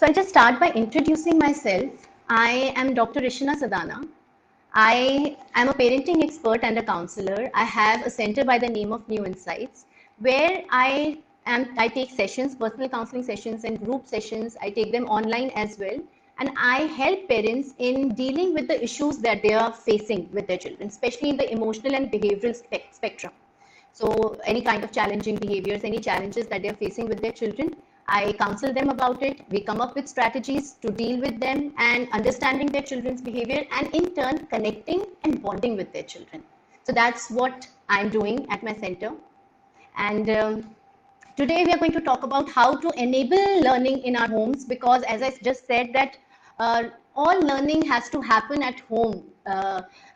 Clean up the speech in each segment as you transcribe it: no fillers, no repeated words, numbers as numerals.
So I'll just start by introducing myself. I am Dr. Rishna Sadana. I am a parenting expert and a counselor. I have a center by the name of New Insights, where I take sessions, personal counseling sessions and group sessions. I take them online as well. And I help parents in dealing with the issues that they are facing with their children, especially in the emotional and behavioral spectrum. So any kind of challenging behaviors, any challenges that they're facing with their children, I counsel them about it. We come up with strategies to deal with them and understanding their children's behavior and in turn connecting and bonding with their children. So that's what I'm doing at my center. And today we are going to talk about how to enable learning in our homes, because as I just said that all learning has to happen at home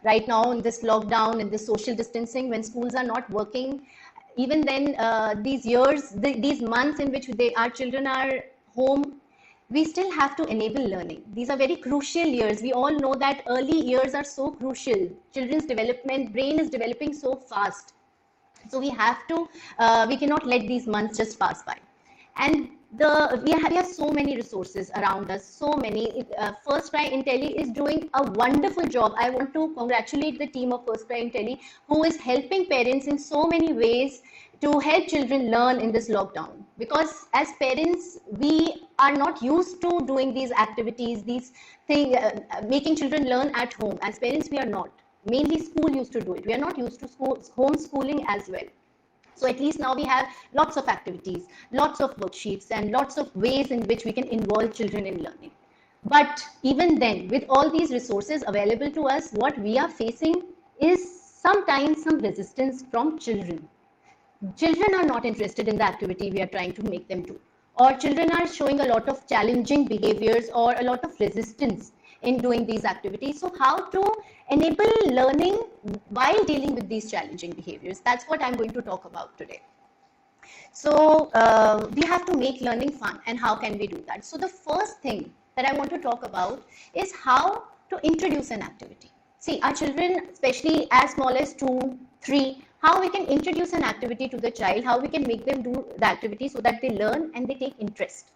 right now in this lockdown, in this social distancing, when schools are not working. Even then, these months in which our children are home, we still have to enable learning. These are very crucial years. We all know that early years are so crucial. Children's development, brain is developing so fast. So we have to, we cannot let these months just pass by. And we have so many resources around us, so many. First Cry Intelli is doing a wonderful job. I want to congratulate the team of First Cry Intelli, who is helping parents in so many ways to help children learn in this lockdown. Because as parents, we are not used to doing these activities, these things, making children learn at home. As parents, we are not. Mainly school used to do it. We are not used to homeschooling as well. So at least now we have lots of activities, lots of worksheets, and lots of ways in which we can involve children in learning. But even then, with all these resources available to us, what we are facing is sometimes some resistance from children. Children are not interested in the activity we are trying to make them do, or children are showing a lot of challenging behaviors or a lot of resistance in doing these activities. So how to enable learning while dealing with these challenging behaviors? That's what I'm going to talk about today. So we have to make learning fun, and how can we do that? So the first thing that I want to talk about is how to introduce an activity. See, our children, especially as small as 2, 3, how we can introduce an activity to the child, how we can make them do the activity so that they learn and they take interest.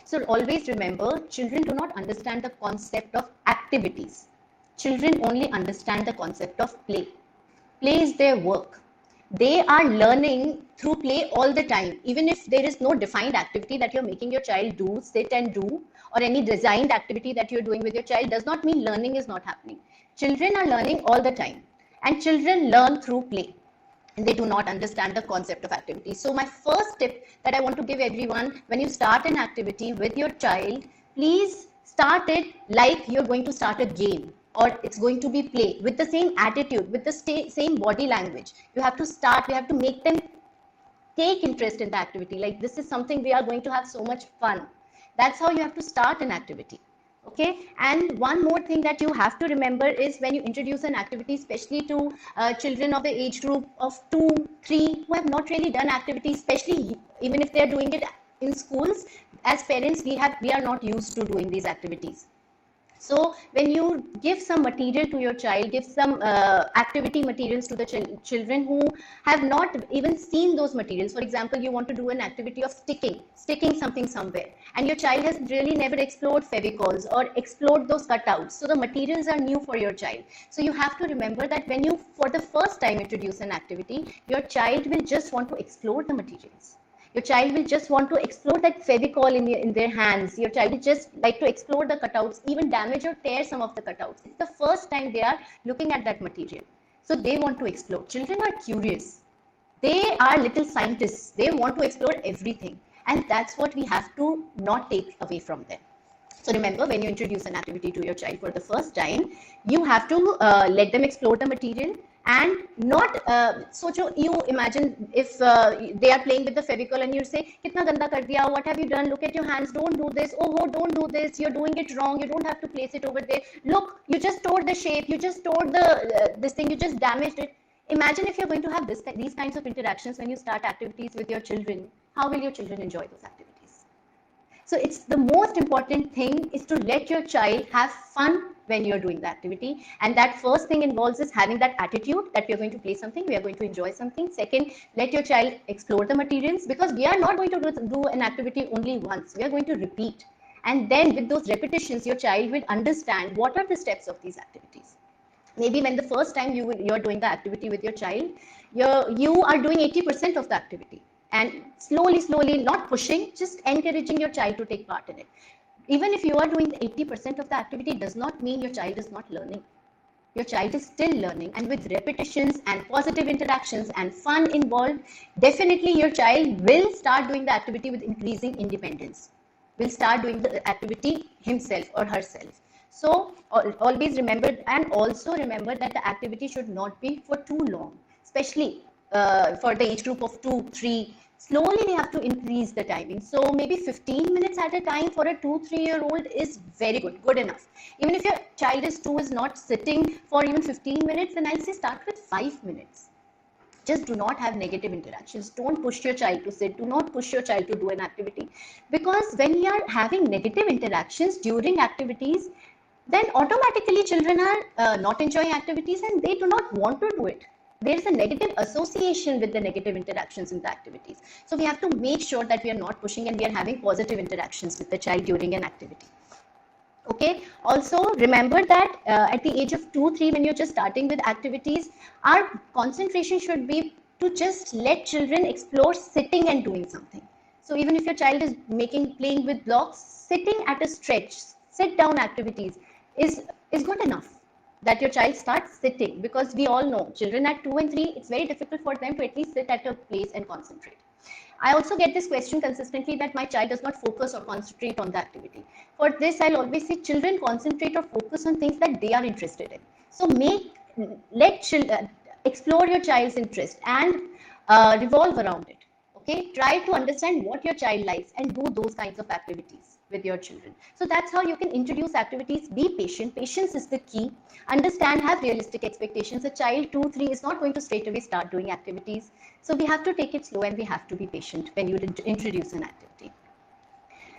So always remember, children do not understand the concept of activities. Children only understand the concept of play. Play is their work. They are learning through play all the time. Even if there is no defined activity that you're making your child do, sit and do, or any designed activity that you're doing with your child, does not mean learning is not happening. Children are learning all the time, and children learn through play. And they do not understand the concept of activity. So my first tip that I want to give everyone, when you start an activity with your child, please start it like you're going to start a game, or it's going to be play, with the same attitude, with the same body language. You have to make them take interest in the activity. Like, this is something we are going to have so much fun. That's how you have to start an activity. Okay, and one more thing that you have to remember is, when you introduce an activity, especially to children of the age group of 2, 3, who have not really done activities, especially even if they are doing it in schools, as parents, we are not used to doing these activities. So when you give some material to your child, give some activity materials to the children who have not even seen those materials. For example, you want to do an activity of sticking something somewhere, and your child has really never explored fevicols or explored those cutouts. So the materials are new for your child. So you have to remember that when you, for the first time, introduce an activity, your child will just want to explore the materials. Your child will just want to explore that fevicol in their hands. Your child will just like to explore the cutouts, even damage or tear some of the cutouts. It's the first time they are looking at that material. So they want to explore. Children are curious. They are little scientists. They want to explore everything. And that's what we have to not take away from them. So remember, when you introduce an activity to your child for the first time, you have to let them explore the material, and not you imagine if they are playing with the fevicol and you say, kitna ganda kar diya, what have you done, look at your hands, don't do this, oh don't do this, you're doing it wrong, you don't have to place it over there, look, you just tore the shape, you just tore the this thing, you just damaged it. Imagine if you're going to have these kinds of interactions when you start activities with your children. How will your children enjoy those activities? So it's the most important thing is to let your child have fun when you're doing the activity. And that first thing involves is having that attitude that we are going to play something, we are going to enjoy something. Second, let your child explore the materials, because we are not going to do an activity only once. We are going to repeat. And then with those repetitions, your child will understand what are the steps of these activities. Maybe when the first time you're doing the activity with your child, you are doing 80% of the activity, and slowly, not pushing, just encouraging your child to take part in it. Even if you are doing 80% of the activity, does not mean your child is not learning. Your child is still learning, and with repetitions and positive interactions and fun involved, definitely your child will start doing the activity with increasing independence, will start doing the activity himself or herself. So always remember, and also remember that the activity should not be for too long, especially for the age group of 2, 3. Slowly we have to increase the timing. So maybe 15 minutes at a time for a 2, 3-year-old is very good enough. Even if your child is 2, is not sitting for even 15 minutes, then I'll say start with 5 minutes. Just do not have negative interactions. Don't push your child to sit. Do not push your child to do an activity. Because when you are having negative interactions during activities, then automatically children are not enjoying activities and they do not want to do it. There's a negative association with the negative interactions in the activities. So we have to make sure that we are not pushing and we are having positive interactions with the child during an activity. Okay. Also remember that at the age of 2, 3, when you're just starting with activities, our concentration should be to just let children explore sitting and doing something. So even if your child is playing with blocks, sitting at a stretch, sit down activities is good enough, that your child starts sitting, because we all know children at 2 and 3, it's very difficult for them to at least sit at a place and concentrate. I also get this question consistently that my child does not focus or concentrate on the activity. For this, I'll always say children concentrate or focus on things that they are interested in. So let children explore your child's interest and revolve around it. Okay, try to understand what your child likes and do those kinds of activities with your children. So that's how you can introduce activities. Be patient. Patience is the key. Understand, have realistic expectations. A child 2, 3 is not going to straight away start doing activities. So we have to take it slow and we have to be patient when you introduce an activity.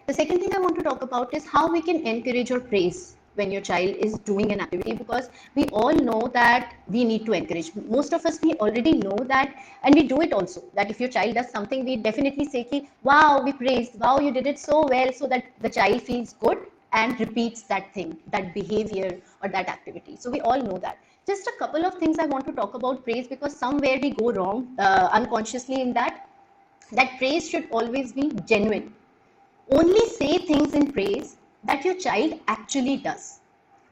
The second thing I want to talk about is how we can encourage or praise when your child is doing an activity, because we all know that we need to encourage. Most of us, we already know that, and we do it also, that if your child does something, we definitely say ki, wow, we praise, wow, you did it so well, so that the child feels good and repeats that thing, that behavior or that activity. So we all know that. Just a couple of things I want to talk about praise, because somewhere we go wrong unconsciously in that praise should always be genuine. Only say things in praise that your child actually does.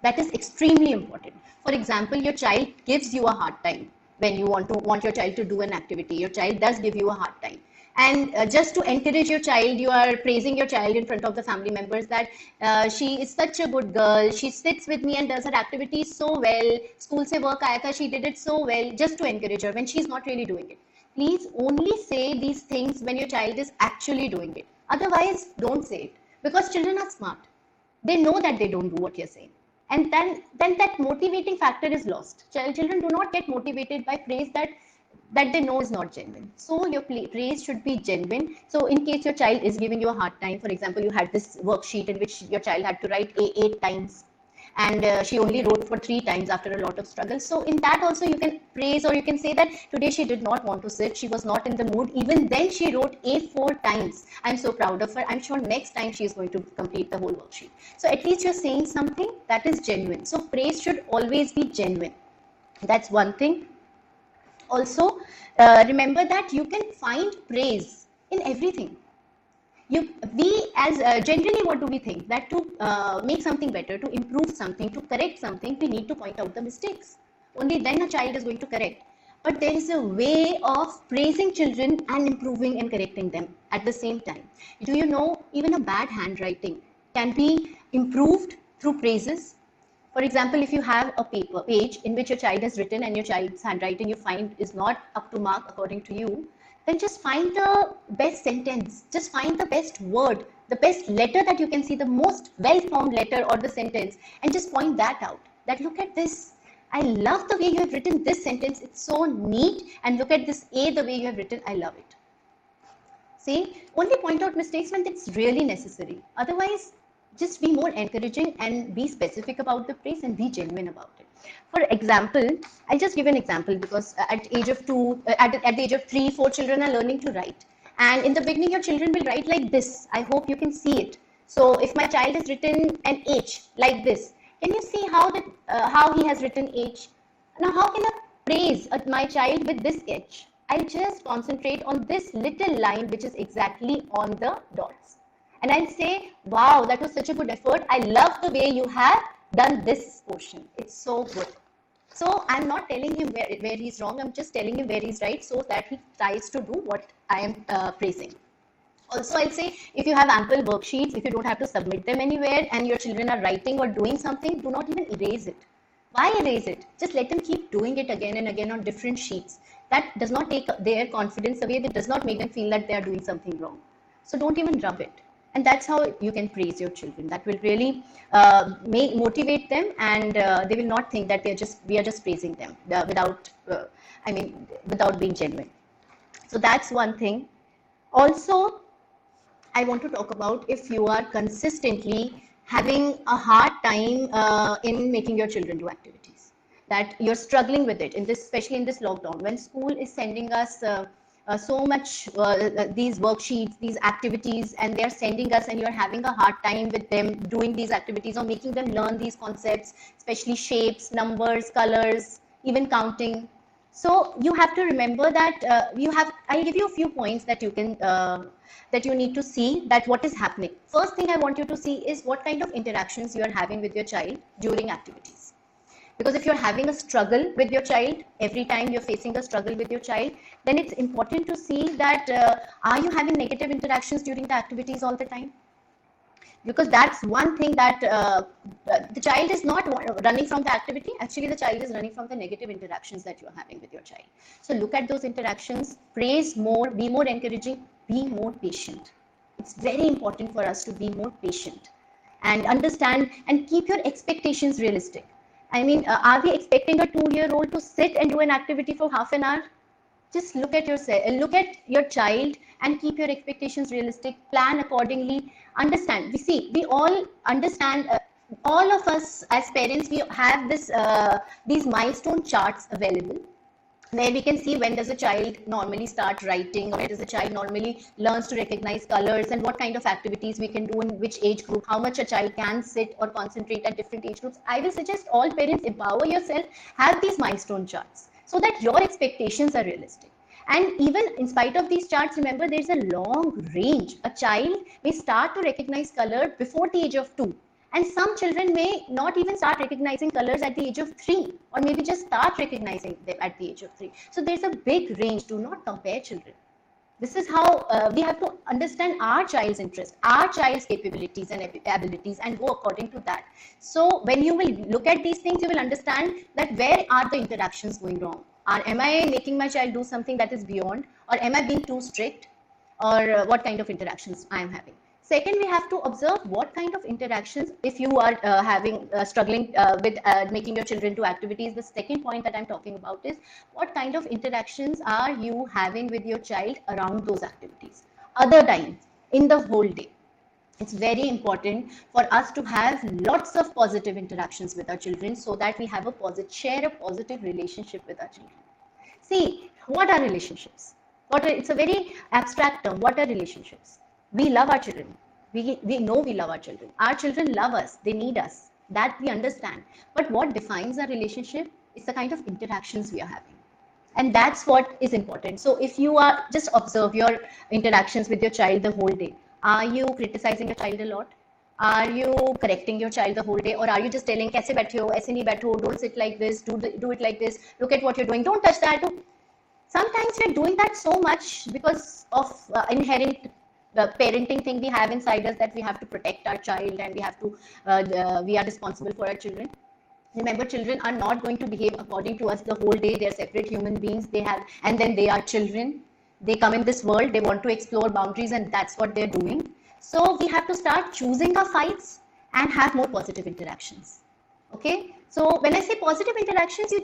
That is extremely important. For example, your child gives you a hard time when you want your child to do an activity. Your child does give you a hard time. And just to encourage your child, you are praising your child in front of the family members that she is such a good girl. She sits with me and does her activities so well. School se work aaya tha, she did it so well. Just to encourage her when she's not really doing it. Please only say these things when your child is actually doing it. Otherwise, don't say it, because children are smart. They know that they don't do what you're saying. And then that motivating factor is lost. Children do not get motivated by praise that they know is not genuine. So your praise should be genuine. So in case your child is giving you a hard time, for example, you had this worksheet in which your child had to write 8 times, and she only wrote for 3 times after a lot of struggle. So in that also you can praise, or you can say that today she did not want to sit, she was not in the mood, even then she wrote A4 times. I'm so proud of her. I'm sure next time she is going to complete the whole worksheet. So at least you're saying something that is genuine. So praise should always be genuine. That's one thing. Also remember that you can find praise in everything. Generally, what do we think? That to make something better, to improve something, to correct something, we need to point out the mistakes. Only then a child is going to correct. But there is a way of praising children and improving and correcting them at the same time. Do you know, even a bad handwriting can be improved through praises? For example, if you have a page in which your child has written and your child's handwriting you find is not up to mark according to you, then just find the best sentence, just find the best word, the best letter that you can see, the most well-formed letter or the sentence, and just point that out. That look at this. I love the way you have written this sentence. It's so neat. And look at this A, the way you have written. I love it. See, only point out mistakes when it's really necessary. Otherwise, just be more encouraging and be specific about the praise and be genuine about it. For example, I'll just give an example, because at age of 2, at the age of 3, 4, children are learning to write. And in the beginning, your children will write like this. I hope you can see it. So if my child has written an H like this, can you see how he has written H? Now, how can I praise my child with this H? I'll just concentrate on this little line which is exactly on the dots. And I'll say, wow, that was such a good effort. I love the way you have done this portion. It's so good. So I'm not telling him where he's wrong. I'm just telling him where he's right so that he tries to do what I am praising. Also, I'll say if you have ample worksheets, if you don't have to submit them anywhere and your children are writing or doing something, do not even erase it. Why erase it? Just let them keep doing it again and again on different sheets. That does not take their confidence away. That does not make them feel that they are doing something wrong. So don't even rub it. And that's how you can praise your children. That will really motivate them, and they will not think that we are just praising them without being genuine. So that's one thing. Also, I want to talk about if you are consistently having a hard time in making your children do activities, that you're struggling with it, especially in this lockdown, when school is sending us so much these worksheets, these activities, and they're sending us, and you're having a hard time with them doing these activities or making them learn these concepts, especially shapes, numbers, colors, even counting. So you have to remember that I'll give you a few points that you can that you need to see that what is happening. First thing I want you to see is what kind of interactions you are having with your child during activities. Because if you're having a struggle with your child, every time you're facing a struggle with your child, then it's important to see that are you having negative interactions during the activities all the time? Because that's one thing that the child is not running from the activity. Actually, the child is running from the negative interactions that you're having with your child. So look at those interactions, praise more, be more encouraging, be more patient. It's very important for us to be more patient and understand and keep your expectations realistic. I mean, are we expecting a 2-year-old to sit and do an activity for half an hour? Just look at your child and keep your expectations realistic, plan accordingly, understand. We all understand, all of us as parents, we have these milestone charts available, where we can see when does a child normally start writing, or when does a child normally learns to recognize colors, and what kind of activities we can do in which age group, how much a child can sit or concentrate at different age groups. I will suggest all parents, empower yourself, have these milestone charts so that your expectations are realistic. And even in spite of these charts, remember there's a long range. A child may start to recognize color before the age of 2. And some children may not even start recognizing colors at the age of 3, or maybe just start recognizing them at the age of 3. So there's a big range. Do not compare children. This is how we have to understand our child's interest, our child's capabilities and abilities, and go according to that. So when you will look at these things, you will understand that where are the interactions going wrong. Am I making my child do something that is beyond, or am I being too strict, or what kind of interactions I am having. Second, we have to observe what kind of interactions, if you are struggling with making your children do activities. The second point that I'm talking about is what kind of interactions are you having with your child around those activities, other times in the whole day. It's very important for us to have lots of positive interactions with our children, so that we have share a positive relationship with our children. See, what are relationships? It's a very abstract term. What are relationships? We love our children. We know we love our children. Our children love us. They need us. That we understand. But what defines our relationship is the kind of interactions we are having. And that's what is important. So if you are, just observe your interactions with your child the whole day. Are you criticizing your child a lot? Are you correcting your child the whole day? Or are you just telling, kaise baithe ho, aise nahi baitho, don't sit like this, do it like this, look at what you're doing, don't touch that. Sometimes we're doing that so much because of inherent the parenting thing we have inside us, that we have to protect our child, and we are responsible for our children. Remember, children are not going to behave according to us the whole day. They're separate human beings. And then they are children. They come in this world. They want to explore boundaries, and that's what they're doing. So we have to start choosing our fights and have more positive interactions. Okay. So when I say positive interactions, you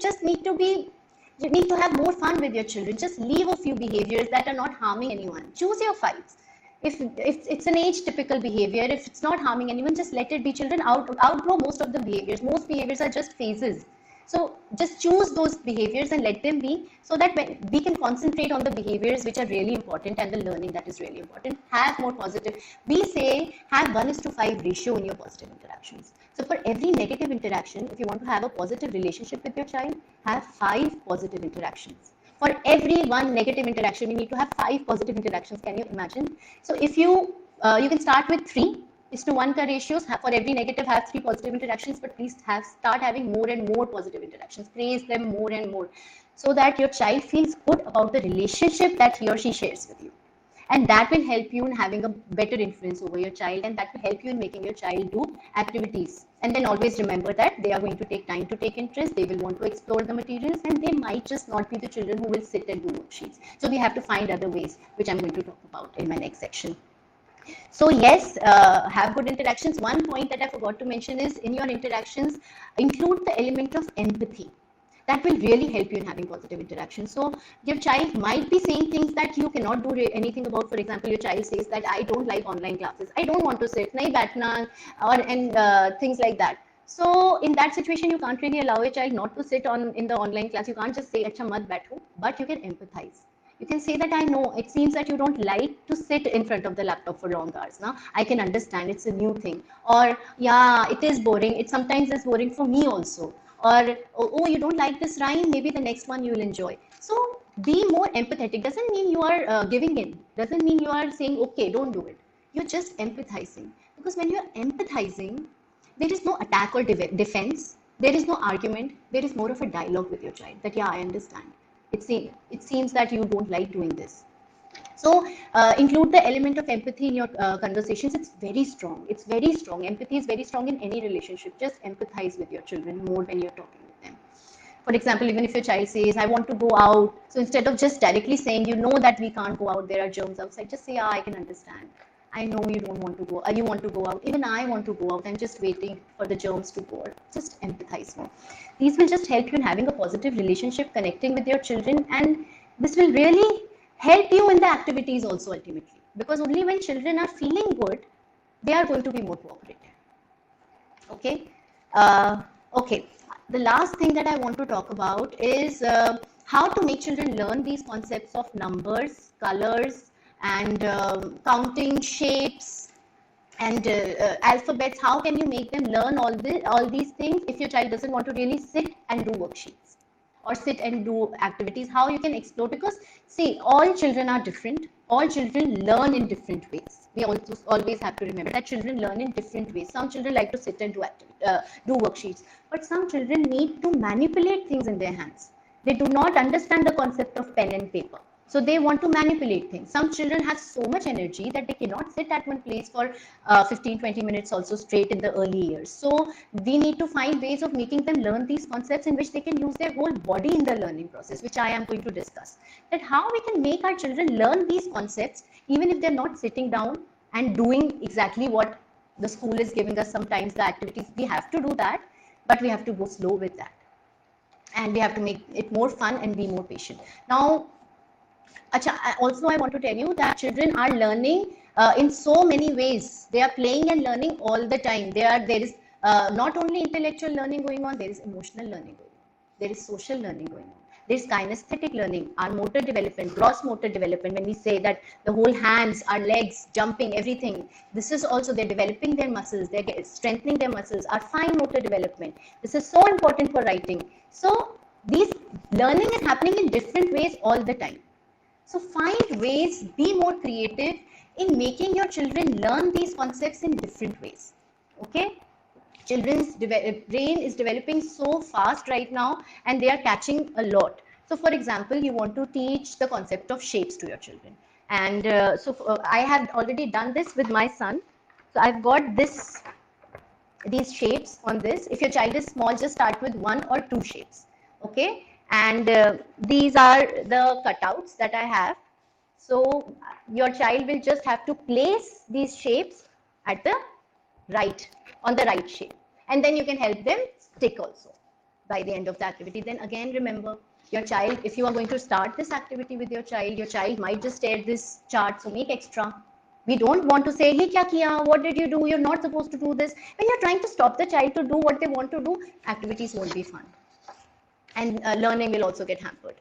need to have more fun with your children. Just leave a few behaviors that are not harming anyone. Choose your fights. If it's an age typical behavior, if it's not harming anyone, just let it be. Children outgrow most of the behaviors. Most behaviors are just phases. So just choose those behaviors and let them be, so that when we can concentrate on the behaviors which are really important and the learning that is really important. Have more positive. We say have 1:5 ratio in your positive interactions. So for every negative interaction, if you want to have a positive relationship with your child, have 5 positive interactions. For every one negative interaction, you need to have 5 positive interactions. Can you imagine? So if you can start with 3:1 ka ratios. For every negative, have 3 positive interactions, but please start having more and more positive interactions. Praise them more and more, so that your child feels good about the relationship that he or she shares with you. And that will help you in having a better influence over your child, and that will help you in making your child do activities. And then always remember that they are going to take time to take interest, they will want to explore the materials, and they might just not be the children who will sit and do worksheets. So we have to find other ways, which I'm going to talk about in my next section. So yes, have good interactions. One point that I forgot to mention is, in your interactions, include the element of empathy. That will really help you in having positive interaction. So your child might be saying things that you cannot do anything about. For example, your child says that I don't like online classes, I don't want to sit, nahi baithna, or things like that. So in that situation, you can't really allow a child not to sit in the online class. You can't just say acha mat baitho, but you can empathize. You can say that I know it seems that you don't like to sit in front of the laptop for long hours. Now I can understand, it's a new thing. Or yeah, it is boring. It sometimes is boring for me also. Or oh, you don't like this rhyme, maybe the next one you will enjoy. So be more empathetic. Doesn't mean you are giving in. Doesn't mean you are saying okay, don't do it. You're just empathizing. Because when you're empathizing, there is no attack or defense. There is no argument. There is more of a dialogue with your child that, yeah, I understand. It seems that you don't like doing this. So include the element of empathy in your conversations. It's very strong. It's very strong. Empathy is very strong in any relationship. Just empathize with your children more when you're talking with them. For example, even if your child says, I want to go out. So instead of just directly saying, you know that we can't go out, there are germs outside, just say, yeah, I can understand. I know you don't want to go, you want to go out. Even I want to go out. I'm just waiting for the germs to go out. Just empathize more. These will just help you in having a positive relationship, connecting with your children, and this will really help you in the activities also ultimately. Because only when children are feeling good, they are going to be more cooperative. Okay. Okay. The last thing that I want to talk about is how to make children learn these concepts of numbers, colors, and counting, shapes, and alphabets. How can you make them learn all these things if your child doesn't want to really sit and do worksheets or sit and do activities? How you can explore? Because see, all children are different. All children learn in different ways. We also always have to remember that children learn in different ways. Some children like to sit and do worksheets, but some children need to manipulate things in their hands. They do not understand the concept of pen and paper. So they want to manipulate things. Some children have so much energy that they cannot sit at one place for 15-20 minutes also straight in the early years. So we need to find ways of making them learn these concepts in which they can use their whole body in the learning process, which I am going to discuss. That how we can make our children learn these concepts even if they're not sitting down and doing exactly what the school is giving us. Sometimes the activities, we have to do that, but we have to go slow with that. And we have to make it more fun and be more patient. Now, also I want to tell you that children are learning in so many ways. They are playing and learning all the time. There is not only intellectual learning going on, there is emotional learning going on. There is social learning going on. There's kinesthetic learning, our motor development, gross motor development. When we say that the whole hands, our legs, jumping, everything, this is also, they're developing their muscles, they're strengthening their muscles, our fine motor development. This is so important for writing. So these learning is happening in different ways all the time. So find ways, be more creative in making your children learn these concepts in different ways. Okay? Children's brain is developing so fast right now, and they are catching a lot. So for example, you want to teach the concept of shapes to your children. And I have already done this with my son. So I've got these shapes on this. If your child is small, just start with 1 or 2 shapes. Okay? And these are the cutouts that I have. So your child will just have to place these shapes at the on the right shape, and then you can help them stick also by the end of the activity. Then again, remember, your child, if you are going to start this activity with your child might just stare this chart, so make extra. We don't want to say, hey, kya kiya? What did you do? You're not supposed to do this. When you're trying to stop the child to do what they want to do, activities won't be fun. and learning will also get hampered.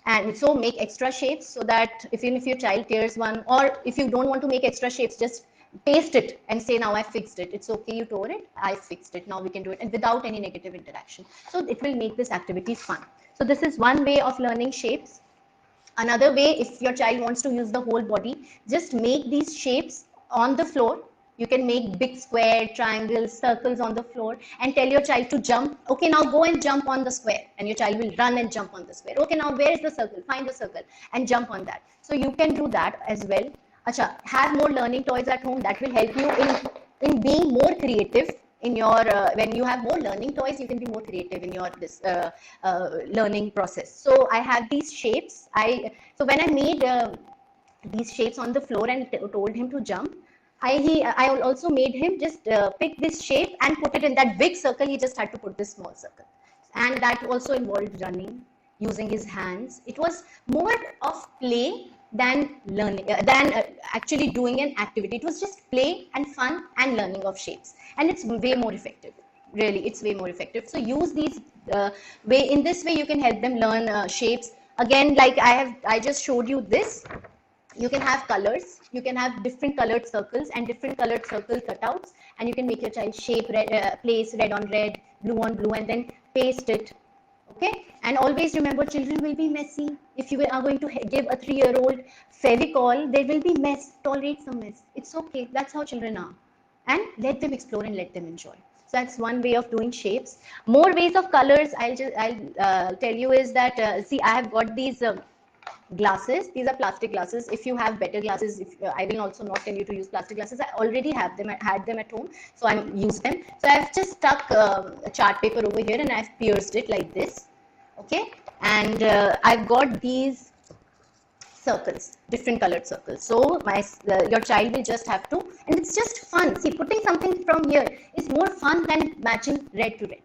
And so make extra shapes so that even if your child tears one, or if you don't want to make extra shapes, just paste it and say, now I fixed it. It's okay, you tore it, I fixed it. Now we can do it, and without any negative interaction. So it will make this activity fun. So this is one way of learning shapes. Another way, if your child wants to use the whole body, just make these shapes on the floor. You can make big square, triangles, circles on the floor, and tell your child to jump. Okay, now go and jump on the square, and your child will run and jump on the square. Okay, now where is the circle? Find the circle and jump on that. So you can do that as well. Acha, have more learning toys at home. That will help you in being more creative in your when you have more learning toys, you can be more creative in your this learning process. So I have these shapes. So when I made these shapes on the floor and told him to jump, I also made him just pick this shape and put it in that big circle. He just had to put this small circle, and that also involved running, using his hands. It was more of play than learning, actually doing an activity. It was just play and fun and learning of shapes, and it's way more effective. Really, it's way more effective. So use these way. In this way, you can help them learn shapes. Again, like I just showed you this. You can have colors. You can have different colored circles and different colored circle cutouts, and you can make your child shape place red on red, blue on blue, and then paste it. Okay, and always remember, children will be messy. If you are going to give a 3-year-old Fevicol, there will be mess. Tolerate some mess. It's okay. That's how children are, and let them explore and let them enjoy. So that's one way of doing shapes. More ways of colors. I'll tell you is that see, I have got these. Glasses. These are plastic glasses. If you have better glasses, I will also not tell you to use plastic glasses. I already have them. I had them at home, so I used them. So I've just stuck a chart paper over here and I've pierced it like this. Okay, and I've got these circles, different colored circles. So your child will just have to, and it's just fun. See, putting something from here is more fun than matching red to red.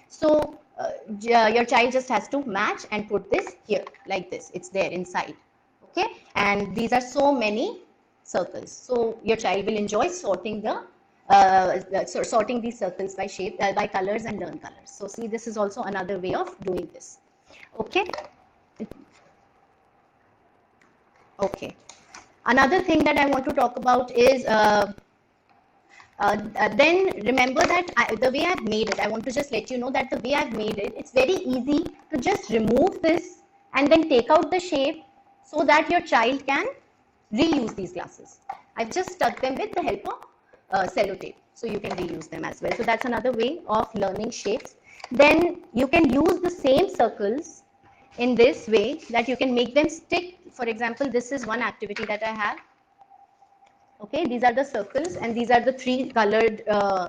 So your child just has to match and put this here like this. It's there inside. Okay, and these are so many circles. So your child will enjoy sorting sorting these circles by shape, by colors, and learn colors. So see, this is also another way of doing this. Okay. Okay. Another thing that I want to talk about is then remember that the way I've made it, I want to just let you know that the way I've made it, it's very easy to just remove this and then take out the shape so that your child can reuse these glasses. I've just stuck them with the help of sellotape, so you can reuse them as well. So that's another way of learning shapes. Then you can use the same circles in this way that you can make them stick. For example, this is one activity that I have. Okay, these are the circles and these are the 3 colored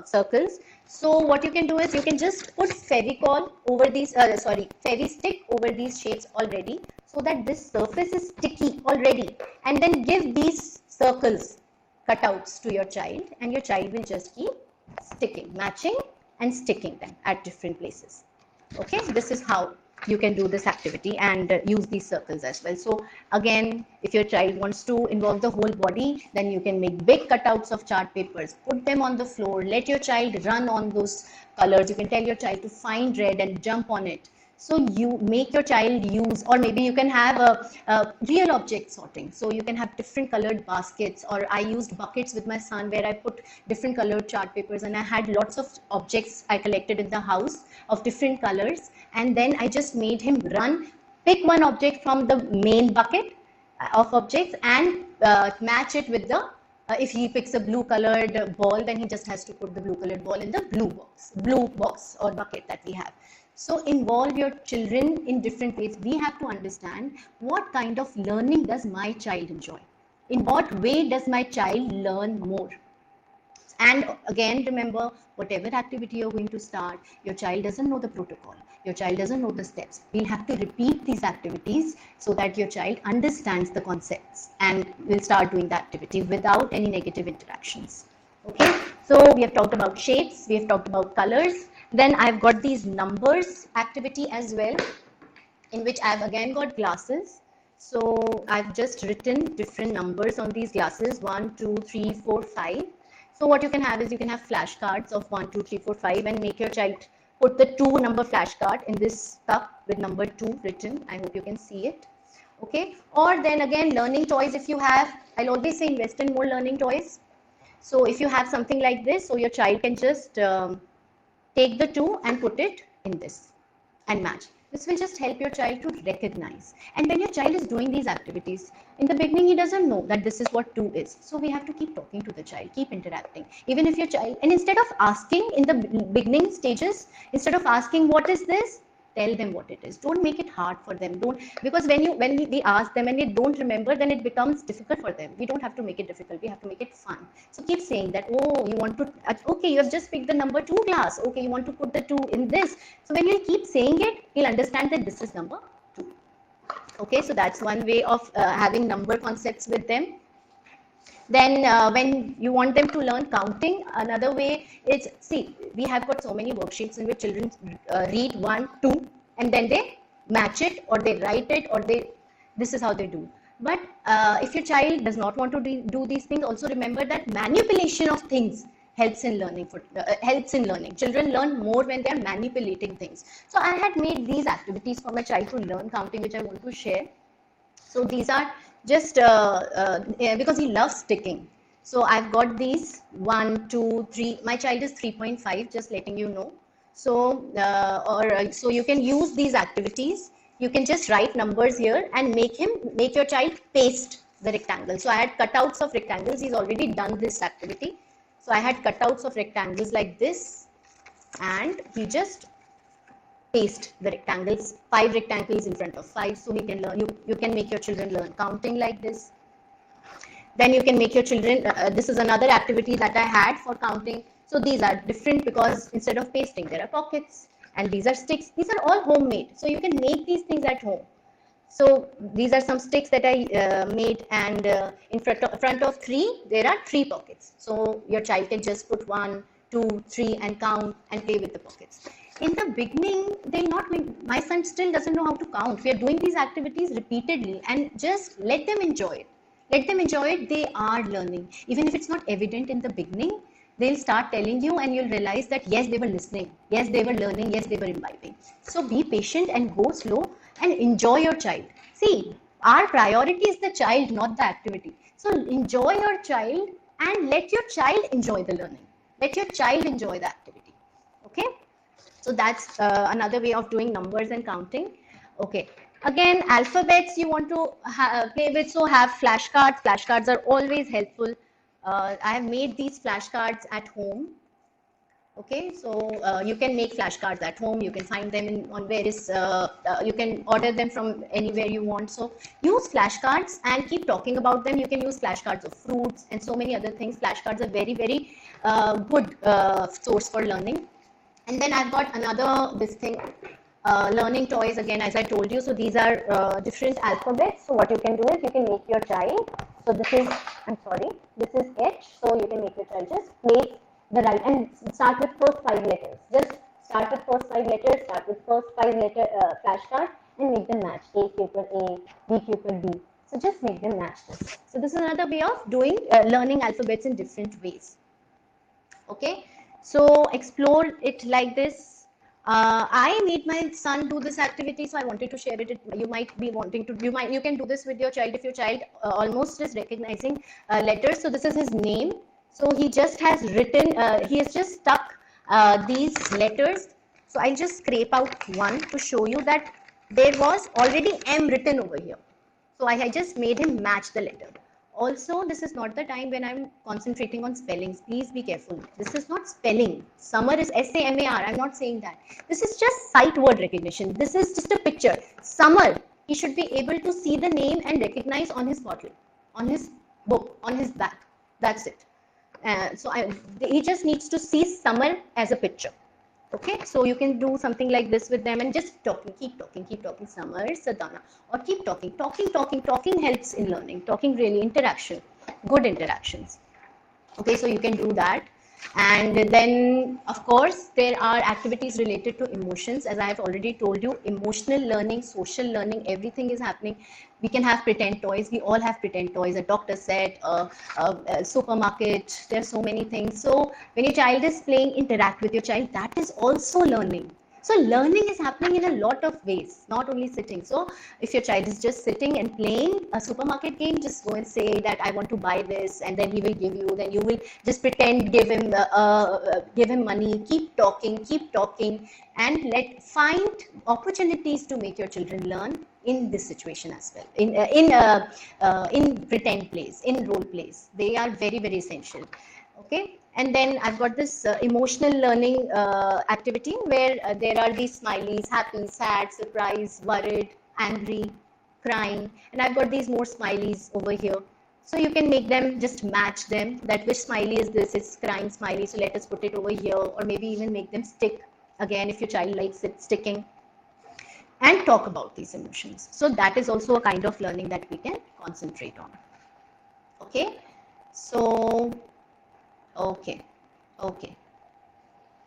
circles. So what you can do is you can just put Fevicol over these, Fevi stick over these shapes already, so that this surface is sticky already, and then give these circles cutouts to your child, and your child will just keep sticking, matching and sticking them at different places. Okay, this is how you can do this activity and use these circles as well. So again, if your child wants to involve the whole body, then you can make big cutouts of chart papers, put them on the floor, let your child run on those colors. You can tell your child to find red and jump on it. So you make your child use, or maybe you can have a real object sorting. So you can have different colored baskets, or I used buckets with my son where I put different colored chart papers, and I had lots of objects I collected in the house of different colors. And then I just made him run, pick one object from the main bucket of objects and match it with the, if he picks a blue colored ball, then he just has to put the blue colored ball in the blue box or bucket that we have. So involve your children in different ways. We have to understand what kind of learning does my child enjoy? In what way does my child learn more? And again, remember, whatever activity you're going to start, your child doesn't know the protocol. Your child doesn't know the steps. We'll have to repeat these activities so that your child understands the concepts and will start doing the activity without any negative interactions. Okay, so we have talked about shapes, we have talked about colors. Then I've got these numbers activity as well, in which I've again got glasses. So I've just written different numbers on these glasses, 1, 2, 3, 4, 5. So what you can have is you can have flashcards of 1, 2, 3, 4, 5 and make your child put the 2 number flashcard in this cup with number 2 written. I hope you can see it. Okay, or then again, learning toys. If you have, I'll always say invest in more learning toys. So if you have something like this, so your child can just take the 2 and put it in this and match. This will just help your child to recognize. And when your child is doing these activities, in the beginning, he doesn't know that this is what 2 is. So we have to keep talking to the child, keep interacting. Even if your child, and instead of asking in the beginning stages, instead of asking what is this, tell them what it is. Don't make it hard for them. Don't, because when we ask them and they don't remember, then it becomes difficult for them. We don't have to make it difficult. We have to make it fun. So keep saying that, oh, you want to, okay, you have just picked the number 2 class. Okay, you want to put the 2 in this. So when you keep saying it, he'll understand that this is number 2. Okay, so that's one way of having number concepts with them. Then when you want them to learn counting, another way is, see, we have got so many worksheets in which children read 1, 2, and then they match it, or they write it, or this is how they do. But if your child does not want to do these things, also remember that manipulation of things helps in learning. Children learn more when they are manipulating things. So I had made these activities for my child to learn counting, which I want to share. So these are just because he loves sticking. So I've got these 1, 2, 3. My child is 3.5, just letting you know. So so you can use these activities. You can just write numbers here and make your child paste the rectangle. So I had cutouts of rectangles. He's already done this activity. So I had cutouts of rectangles like this, and he just paste the rectangles, 5 rectangles in front of 5, so he can learn. You can make your children learn counting like this. Then you can make your children, this is another activity that I had for counting. So these are different because instead of pasting, there are pockets, and these are sticks. These are all homemade, so you can make these things at home. So these are some sticks that I made, and in front of 3, there are 3 pockets. So your child can just put 1, 2, 3 and count and play with the pockets. In the beginning, my son still doesn't know how to count. We are doing these activities repeatedly, and just let them enjoy it. Let them enjoy it. They are learning. Even if it's not evident in the beginning, they'll start telling you, and you'll realize that yes, they were listening. Yes, they were learning. Yes, they were imbibing. So be patient and go slow and enjoy your child. See, our priority is the child, not the activity. So enjoy your child and let your child enjoy the learning. Let your child enjoy the activity. Okay? So that's another way of doing numbers and counting. Okay. Again, alphabets you want to play with, so have flashcards. Flashcards are always helpful. I have made these flashcards at home. Okay, so you can make flashcards at home. You can find them on various, you can order them from anywhere you want. So use flashcards and keep talking about them. You can use flashcards of fruits and so many other things. Flashcards are very, very good source for learning. And then I've got another, this thing, learning toys again, as I told you. So these are different alphabets. So what you can do is you can make your child. So this is, this is H. So you can make your child just make the right and start with first 5 letters. Just start with first 5 letters, start with first 5 letter flashcard and make them match. A equal A, B equal B. So just make them match this. So this is another way of doing learning alphabets in different ways. Okay. So explore it like this. I made my son do this activity, so I wanted to share it. You might be wanting to, you can do this with your child if your child almost is recognizing letters. So this is his name. So he just has written, he has just stuck these letters. So I'll just scrape out one to show you that there was already M written over here. So I just made him match the letter. Also, this is not the time when I'm concentrating on spellings. Please be careful. This is not spelling. Summer is S-A-M-A-R. I'm not saying that. This is just sight word recognition. This is just a picture. Summer, he should be able to see the name and recognize on his bottle, on his book, on his back. That's it. He just needs to see summer as a picture. Okay, so you can do something like this with them and just keep talking, Summer, Sadhana, or keep talking. Talking helps in learning. Talking really, interaction, good interactions. Okay, so you can do that. And then, of course, there are activities related to emotions. As I have already told you, emotional learning, social learning, everything is happening. We can have pretend toys. We all have pretend toys, a doctor set, a supermarket. There's so many things. So when your child is playing, interact with your child. That is also learning. So learning is happening in a lot of ways, not only sitting. So if your child is just sitting and playing a supermarket game, just go and say that I want to buy this, and then he will give you. Then you will just pretend, give him money, keep talking, and find opportunities to make your children learn in this situation as well. In pretend plays, in role plays, they are very, very essential. Okay, and then I've got this emotional learning activity where there are these smileys: happy, sad, surprised, worried, angry, crying, and I've got these more smileys over here. So you can make them, just match them, that which smiley is this, it's crying smiley, so let us put it over here, or maybe even make them stick again if your child likes it sticking, and talk about these emotions. So that is also a kind of learning that we can concentrate on. Okay, so okay, okay.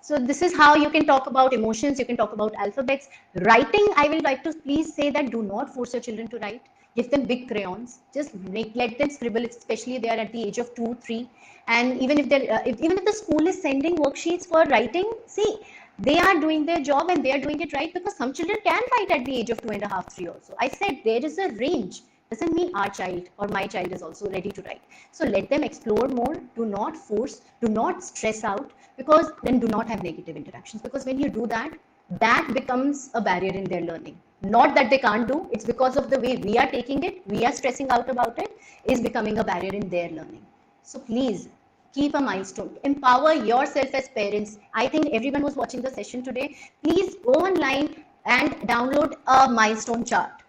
So this is how you can talk about emotions, you can talk about alphabets. Writing, I will like to please say that do not force your children to write. Give them big crayons. Just let them scribble, especially they are at the age of 2, 3. And even if even if the school is sending worksheets for writing, see, they are doing their job and they are doing it right, because some children can write at the age of 2.5, 3 also. I said there is a range. Doesn't mean our child or my child is also ready to write. So let them explore more. Do not force, do not stress out, because then do not have negative interactions. Because when you do that, that becomes a barrier in their learning. Not that they can't do, it's because of the way we are taking it, we are stressing out about it, is becoming a barrier in their learning. So please keep a milestone, empower yourself as parents. I think everyone who's watching the session today, please go online and download a milestone chart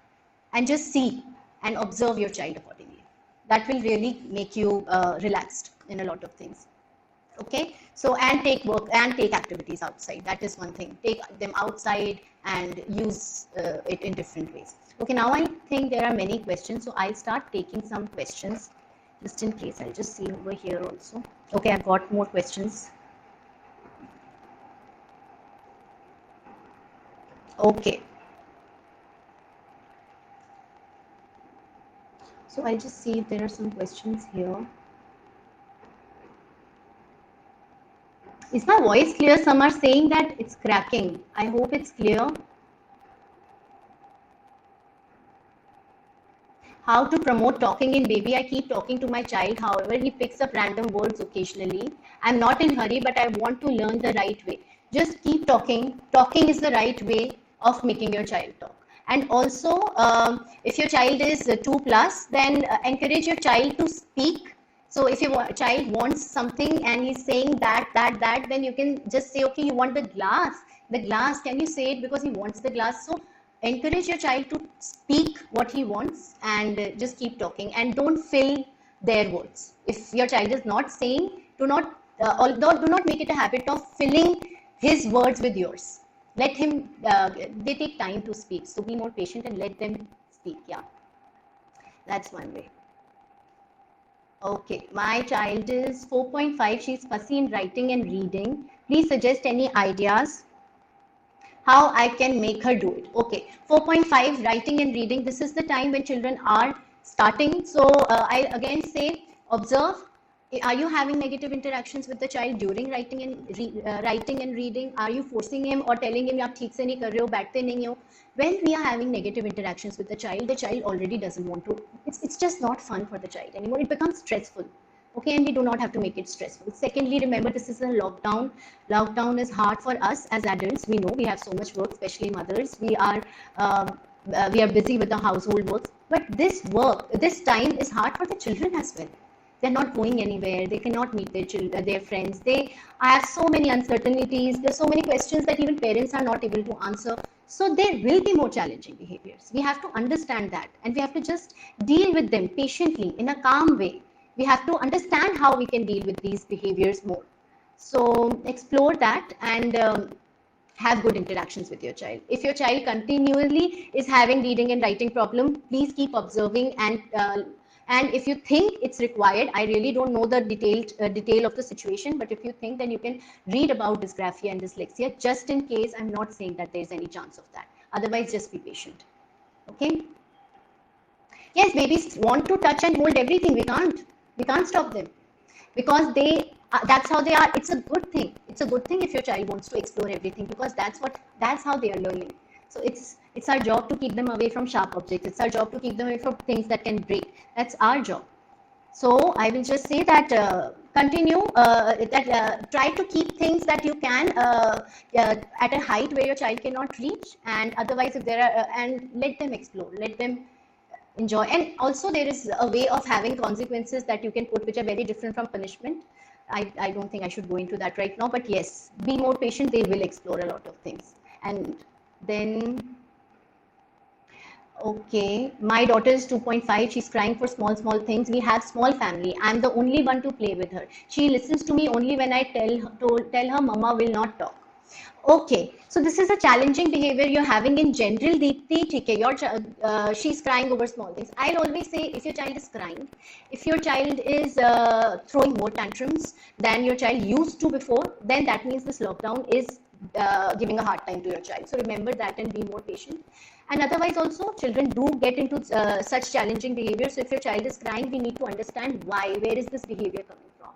and just see and observe your child accordingly. That will really make you relaxed in a lot of things. Okay, so and take activities outside. That is one thing. Take them outside and use it in different ways. Okay, now I think there are many questions, so I'll start taking some questions just in case. I'll just see over here also. Okay, I've got more questions. Okay. So I'll just see if there are some questions here. Is my voice clear? Some are saying that it's cracking. I hope it's clear. How to promote talking in baby? I keep talking to my child. However, he picks up random words occasionally. I'm not in hurry, but I want to learn the right way. Just keep talking. Talking is the right way of making your child talk. And also, if your child is 2+, then encourage your child to speak. So if your child wants something and he's saying that, then you can just say, okay, you want the glass. The glass, can you say it, because he wants the glass. So encourage your child to speak what he wants, and just keep talking, and don't fill their words. If your child is not saying, do not make it a habit of filling his words with yours. Let him, they take time to speak, so be more patient and let them speak. Yeah, that's one way. Okay, my child is 4.5. She's fussy in writing and reading. Please suggest any ideas how I can make her do it. Okay, 4.5, writing and reading. This is the time when children are starting. So I again say, observe. Are you having negative interactions with the child during writing and reading? Are you forcing him or telling him, "Aap theek se nahi kar rahe ho, baithte nahi ho"? When we are having negative interactions with the child already doesn't want to. It's just not fun for the child anymore. It becomes stressful. Okay, and we do not have to make it stressful. Secondly, remember, this is a lockdown. Lockdown is hard for us as adults. We know we have so much work, especially mothers. We are busy with the household work. But this time is hard for the children as well. They're not going anywhere. They cannot meet their friends. They have so many uncertainties. There's so many questions that even parents are not able to answer. So there will be more challenging behaviors. We have to understand that, and we have to just deal with them patiently in a calm way. We have to understand how we can deal with these behaviors more. So explore that, and have good interactions with your child. If your child continually is having reading and writing problem, please keep observing and And if you think it's required, I really don't know the detail of the situation, but if you think, then you can read about dysgraphia and dyslexia, just in case. I'm not saying that there's any chance of that. Otherwise, just be patient. Okay. Yes, babies want to touch and hold everything. We can't stop them, because they that's how they are. It's a good thing. It's a good thing if your child wants to explore everything, because that's how they are learning. So it's our job to keep them away from sharp objects. It's our job to keep them away from things that can break. That's our job. So I will just say that continue try to keep things that you can at a height where your child cannot reach, and otherwise, if there are and let them explore, let them enjoy. And also, there is a way of having consequences that you can put, which are very different from punishment. I don't think I should go into that right now, but yes, be more patient. They will explore a lot of things. And then, okay, my daughter is 2.5. She's crying for small things. We have small family. I'm the only one to play with her. She listens to me only when I tell her mama will not talk. Okay, so this is a challenging behavior you're having in general, Deepti. Okay, she's crying over small things. I'll always say, if your child is crying, if your child is throwing more tantrums than your child used to before, then that means this lockdown is giving a hard time to your child. So remember that and be more patient. And otherwise also, children do get into such challenging behavior. So if your child is crying, we need to understand why, where is this behavior coming from?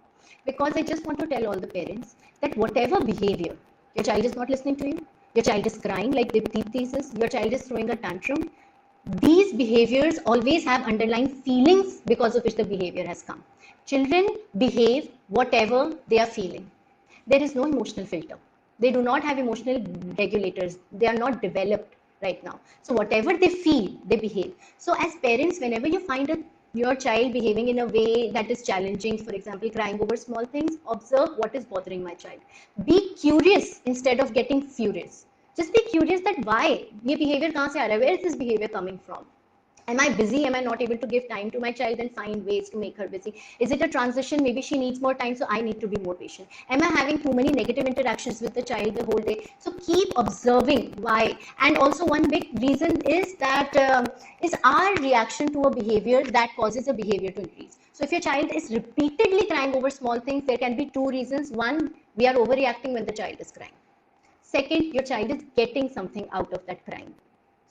Because I just want to tell all the parents that whatever behavior, your child is not listening to you, your child is crying like Deepti says, your child is throwing a tantrum, these behaviors always have underlying feelings because of which the behavior has come. Children behave whatever they are feeling. There is no emotional filter. They do not have emotional regulators. They are not developed right now. So whatever they feel, they behave. So as parents, whenever you find your child behaving in a way that is challenging, for example, crying over small things, observe what is bothering my child. Be curious instead of getting furious. Just be curious that why? Ye behavior kahan se aa raha hai? Where is this behavior coming from? Am I busy? Am I not able to give time to my child? Then find ways to make her busy. Is it a transition? Maybe she needs more time, so I need to be more patient. Am I having too many negative interactions with the child the whole day? So keep observing why. And also, one big reason is that is our reaction to a behavior that causes a behavior to increase. So if your child is repeatedly crying over small things, there can be two reasons. One, we are overreacting when the child is crying. Second, your child is getting something out of that crying.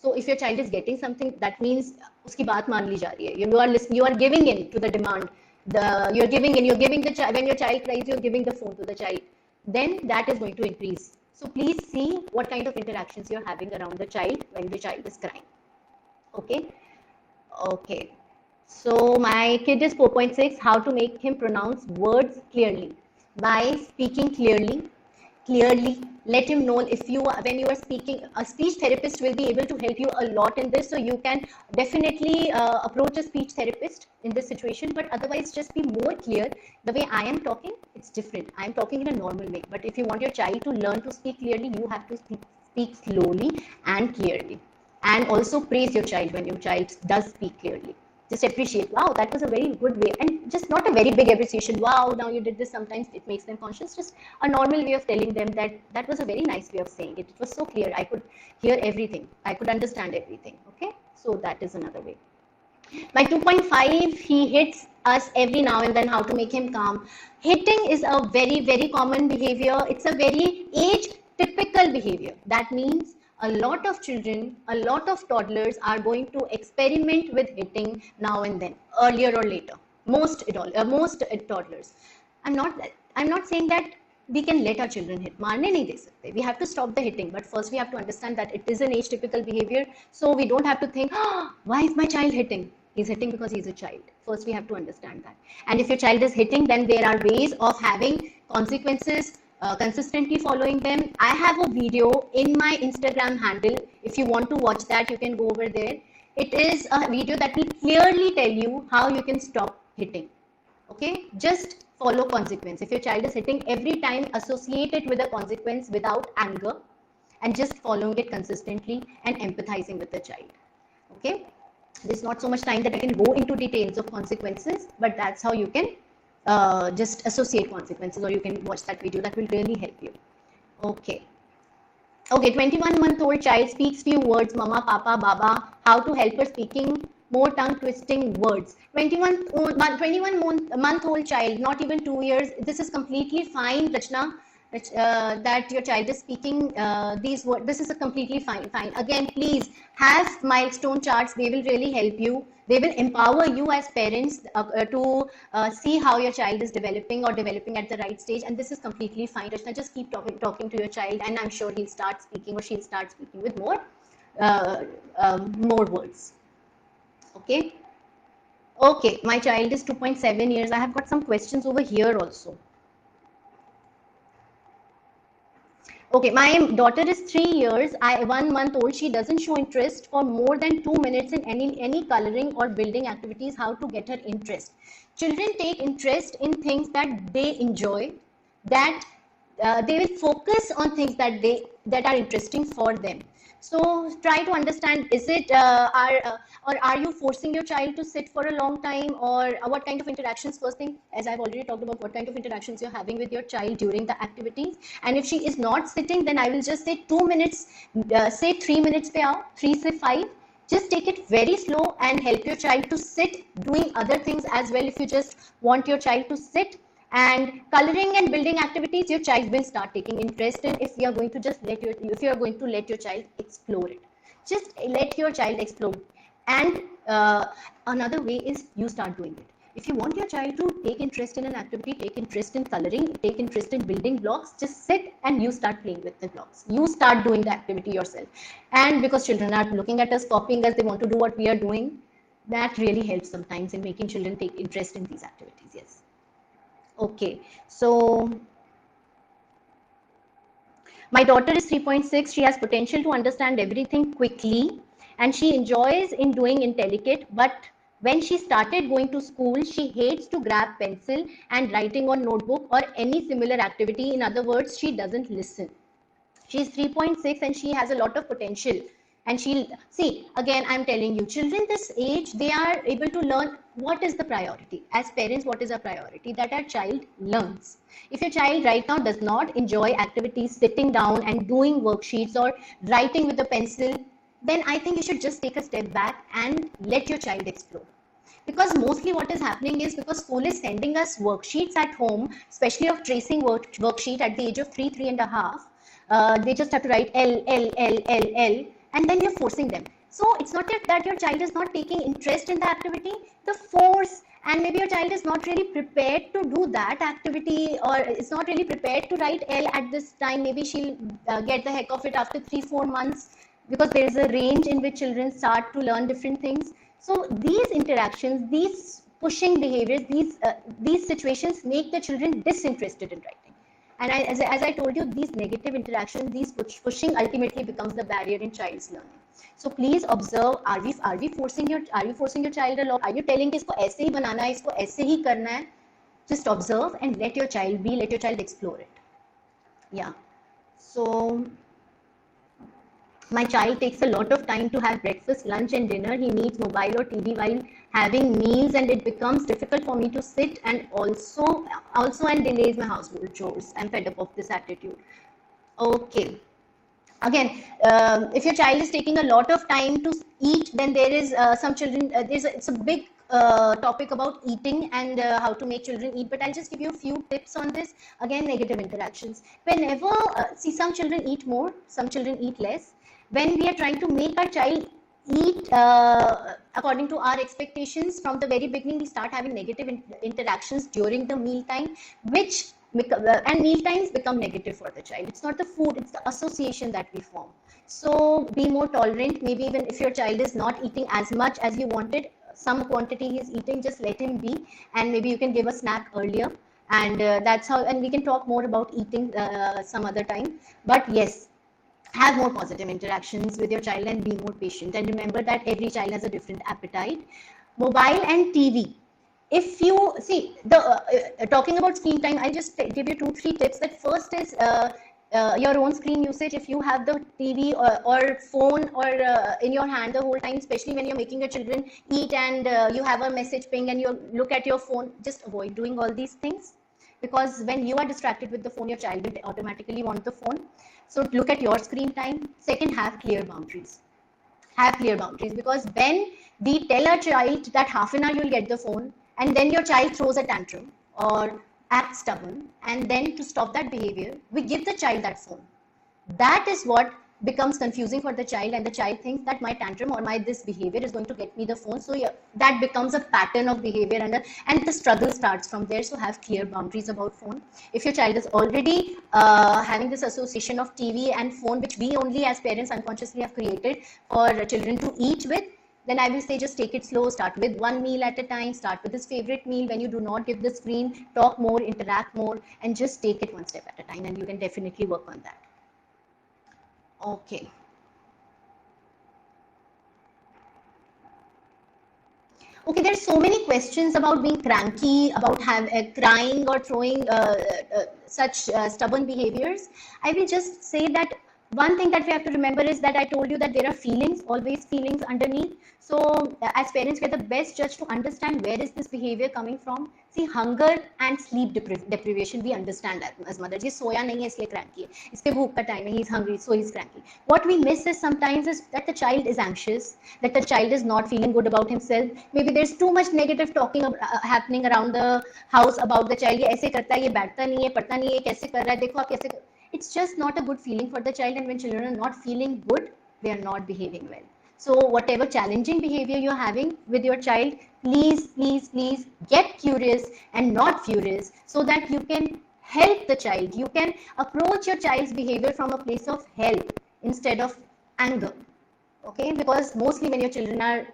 So if your child is getting something, that means uski baat maan li ja rahi hai. You are listening, you are giving in to the demand. You're giving the child, when your child cries, you're giving the phone to the child. Then that is going to increase. So please see what kind of interactions you're having around the child when the child is crying. Okay. Okay. So my kid is 4.6. How to make him pronounce words clearly? By speaking clearly. Let him know if when you are speaking. A speech therapist will be able to help you a lot in this, so you can definitely approach a speech therapist in this situation. But otherwise, just be more clear. The way I am talking, it's different. I am talking in a normal way, but if you want your child to learn to speak clearly, you have to speak slowly and clearly. And also praise your child when your child does speak clearly. Just appreciate, wow, that was a very good way, and just not a very big appreciation, wow, now you did this. Sometimes it makes them conscious. Just a normal way of telling them that that was a very nice way of saying it. It was so clear, I could hear everything, I could understand everything. Okay, so that is another way. By 2.5, he hits us every now and then. How to make him calm? Hitting is a very common behavior. It's a very age typical behavior. That means a lot of children, a lot of toddlers are going to experiment with hitting now and then, earlier or later. Most toddlers. I'm not saying that we can let our children hit. Maarne nahi de sakte. We have to stop the hitting, but first we have to understand that it is an age typical behavior. So we don't have to think, why is my child hitting? He's hitting because he's a child. First we have to understand that. And if your child is hitting, then there are ways of having consequences. Consistently following them. I have a video in my Instagram handle. If you want to watch that, you can go over there. It is a video that will clearly tell you how you can stop hitting. Okay, just follow consequence. If your child is hitting, every time associate it with a consequence without anger, and just following it consistently and empathizing with the child. Okay, there's not so much time that I can go into details of consequences, but that's how you can just associate consequences, or you can watch that video. That will really help you. Okay, 21-month-old child speaks few words, mama, papa, baba. How to help her speaking more tongue twisting words. 21 month old child, not even 2 years. This is completely fine, Rachna. That your child is speaking these words. This is a completely fine. Again, please have milestone charts. They will really help you. They will empower you as parents to see how your child is developing or developing at the right stage. And this is completely fine, Rachna. Just keep talking to your child, and I'm sure he'll start speaking or she'll start speaking with more words. Okay. Okay, my child is 2.7 years. I have got some questions over here also. Okay, my daughter is 3 years. 1 month old. She doesn't show interest for more than 2 minutes in any coloring or building activities. How to get her interest? Children take interest in things that they enjoy. That they will focus on things that are interesting for them. So try to understand, is it or are you forcing your child to sit for a long time, or what kind of interactions? First thing, as I've already talked about, what kind of interactions you're having with your child during the activities. And if she is not sitting, then I will just say 2 minutes, say 3 minutes pe aao, 3 se 5. Just take it very slow and help your child to sit doing other things as well. If you just want your child to sit, and coloring and building activities, your child will start taking interest in, if you are going to just let your child explore it. Just let your child explore. And another way is you start doing it. If you want your child to take interest in an activity, take interest in coloring, take interest in building blocks, just sit and you start playing with the blocks. You start doing the activity yourself. And because children are looking at us, copying us, they want to do what we are doing, that really helps sometimes in making children take interest in these activities. Yes. Okay, so my daughter is 3.6. She has potential to understand everything quickly, and she enjoys in doing intelligent. But when she started going to school, she hates to grab pencil and writing on notebook or any similar activity. In other words, she doesn't listen. She's 3.6 and she has a lot of potential. And she'll see, again, I'm telling you, children this age, they are able to learn what is the priority. As parents, what is our priority? That our child learns. If your child right now does not enjoy activities, sitting down and doing worksheets or writing with a pencil, then I think you should just take a step back and let your child explore. Because mostly what is happening is, because school is sending us worksheets at home, especially of tracing worksheet at the age of 3.5. They just have to write L, and then you're forcing them. So it's not that your child is not taking interest in the activity, the force, and maybe your child is not really prepared to do that activity, or is not really prepared to write L at this time. Maybe she'll get the heck of it after 3-4 months, because there is a range in which children start to learn different things. So these interactions, these pushing behaviors, these situations make the children disinterested in writing. And as I told you, these negative interactions, these pushing ultimately becomes the barrier in child's learning. So please observe, are you forcing your child a lot? Are you telling इसको ऐसे ही बनाना है, इसको ऐसे ही करना है? Just observe and let your child be, let your child explore it. Yeah. So my child takes a lot of time to have breakfast, lunch and dinner. He needs mobile or TV while having meals, and it becomes difficult for me to sit, and also and delays my household chores. I'm fed up of this attitude. Okay. Again, if your child is taking a lot of time to eat, then there is some children, it's a big topic about eating and how to make children eat, but I'll just give you a few tips on this. Again, negative interactions. Whenever, see, some children eat more, some children eat less. When we are trying to make our child eat according to our expectations, from the very beginning, we start having negative interactions during the meal time, which and meal times become negative for the child. It's not the food, it's the association that we form. So be more tolerant. Maybe even if your child is not eating as much as you wanted, some quantity he is eating, just let him be, and maybe you can give a snack earlier, and that's how. And we can talk more about eating some other time. But yes, have more positive interactions with your child and be more patient. And remember that every child has a different appetite. Mobile and TV. If you see the talking about screen time, I'll just give you 2-3 tips. That first is your own screen usage. If you have the TV or phone or in your hand the whole time, especially when you're making your children eat and you have a message ping and you look at your phone, just avoid doing all these things. Because when you are distracted with the phone, your child will automatically want the phone. So look at your screen time. Second, have clear boundaries. Have clear boundaries, because when we tell our child that half an hour you'll get the phone, and then your child throws a tantrum or acts stubborn, and then to stop that behavior, we give the child that phone. That is what becomes confusing for the child, and the child thinks that my tantrum or my this behavior is going to get me the phone. So yeah, that becomes a pattern of behavior, and the struggle starts from there. So have clear boundaries about phone. If your child is already having this association of TV and phone, which we only as parents unconsciously have created for children to eat with, then I will say just take it slow. Start with one meal at a time. Start with his favorite meal. When you do not give the screen, talk more, interact more, and just take it one step at a time, and you can definitely work on that. Okay. Okay, there's so many questions about being cranky, about crying or throwing such stubborn behaviors. I will just say that one thing that we have to remember is that I told you that there are feelings, always feelings underneath. So as parents, we're the best judge to understand where is this behavior coming from. See, hunger and sleep deprivation, we understand that as mothers. ये सोया नहीं है इसलिए cranky है. इसके भूख का time है, he's hungry, so he's cranky. What we miss is sometimes is that the child is anxious, that the child is not feeling good about himself. Maybe there's too much negative talking happening around the house about the child. ये ऐसे करता है, ये बैठता नहीं है, पढ़ता नहीं है, कैसे कर रहा है, देखो आप कैसे. It's just not a good feeling for the child, and when children are not feeling good, they are not behaving well. So whatever challenging behavior you're having with your child, please, please, please get curious and not furious, so that you can help the child. You can approach your child's behavior from a place of help instead of anger. Okay, because mostly when your children are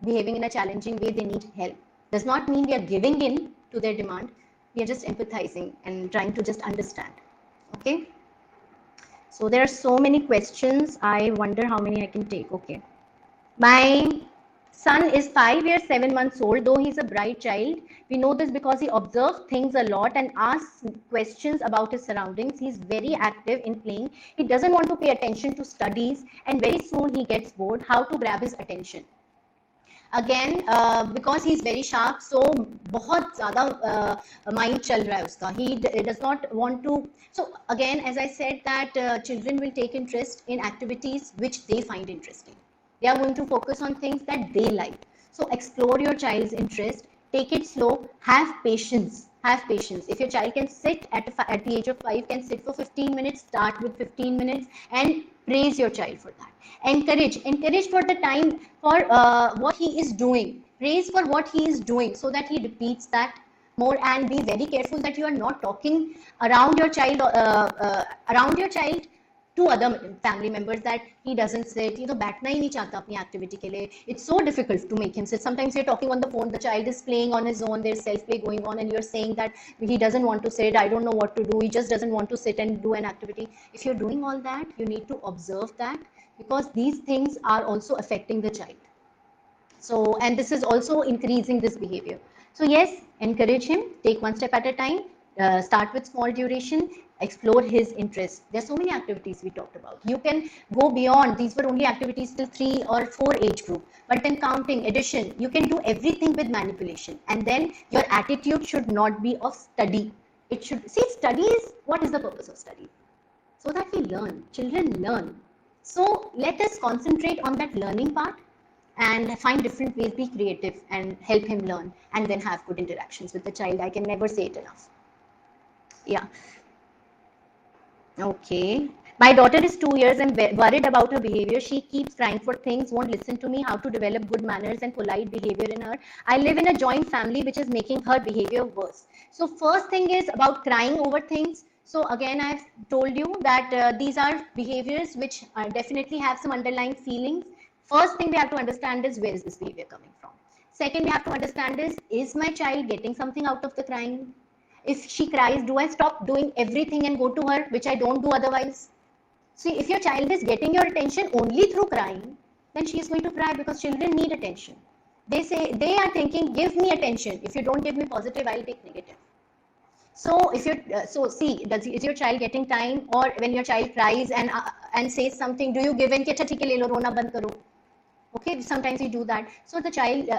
behaving in a challenging way, they need help. Does not mean we are giving in to their demand. We are just empathizing and trying to just understand. Okay. So there are so many questions. I wonder how many I can take. Okay. My son is 5 years, 7 months old, though he's a bright child. We know this because he observes things a lot and asks questions about his surroundings. He's very active in playing. He doesn't want to pay attention to studies, and very soon he gets bored. How to grab his attention? Again, because he's very sharp, so बहुत ज़्यादा mind चल रहा है उसका. He does not want to. So again, as I said, that children will take interest in activities which they find interesting. They are going to focus on things that they like. So explore your child's interest. Take it slow. Have patience. Have patience. If your child can sit at the age of 5, can sit for 15 minutes, start with 15 minutes and praise your child for that. Encourage for the time for what he is doing. Praise for what he is doing so that he repeats that more, and be very careful that you are not talking around your child to other family members that he doesn't sit, बैठना ही नहीं चाहता अपनी activity के लिए. It's so difficult to make him sit. Sometimes you're talking on the phone, the child is playing on his own, there's self-play going on, and you're saying that he doesn't want to sit, I don't know what to do, he just doesn't want to sit and do an activity. If you're doing all that, you need to observe that, because these things are also affecting the child. So, and this is also increasing this behavior. So yes, encourage him, take one step at a time, start with small duration, explore his interests. There are so many activities we talked about. You can go beyond. These were only activities till 3 or 4 age group. But then counting, addition, you can do everything with manipulation. And then your attitude should not be of study. It should, see, study is, what is the purpose of study? So that we learn. Children learn. So let us concentrate on that learning part and find different ways, be creative and help him learn, and then have good interactions with the child. I can never say it enough. Yeah. Okay. My daughter is 2 years and worried about her behavior. She keeps crying for things, won't listen to me. How to develop good manners and polite behavior in her? I live in a joint family, which is making her behavior worse. So first thing is about crying over things. So again, I've told you that these are behaviors which definitely have some underlying feelings. First thing we have to understand is, where is this behavior coming from? Second, we have to understand is my child getting something out of the crying? If she cries, do I stop doing everything and go to her, which I don't do otherwise? See, if your child is getting your attention only through crying, then she is going to cry, because children need attention. They are thinking, give me attention. If you don't give me positive, I'll take negative. So if you're see, is your child getting time? Or when your child cries and says something, do you give in? Acha theek hai, le lo, rona band karo. Okay, sometimes you do that. So the child,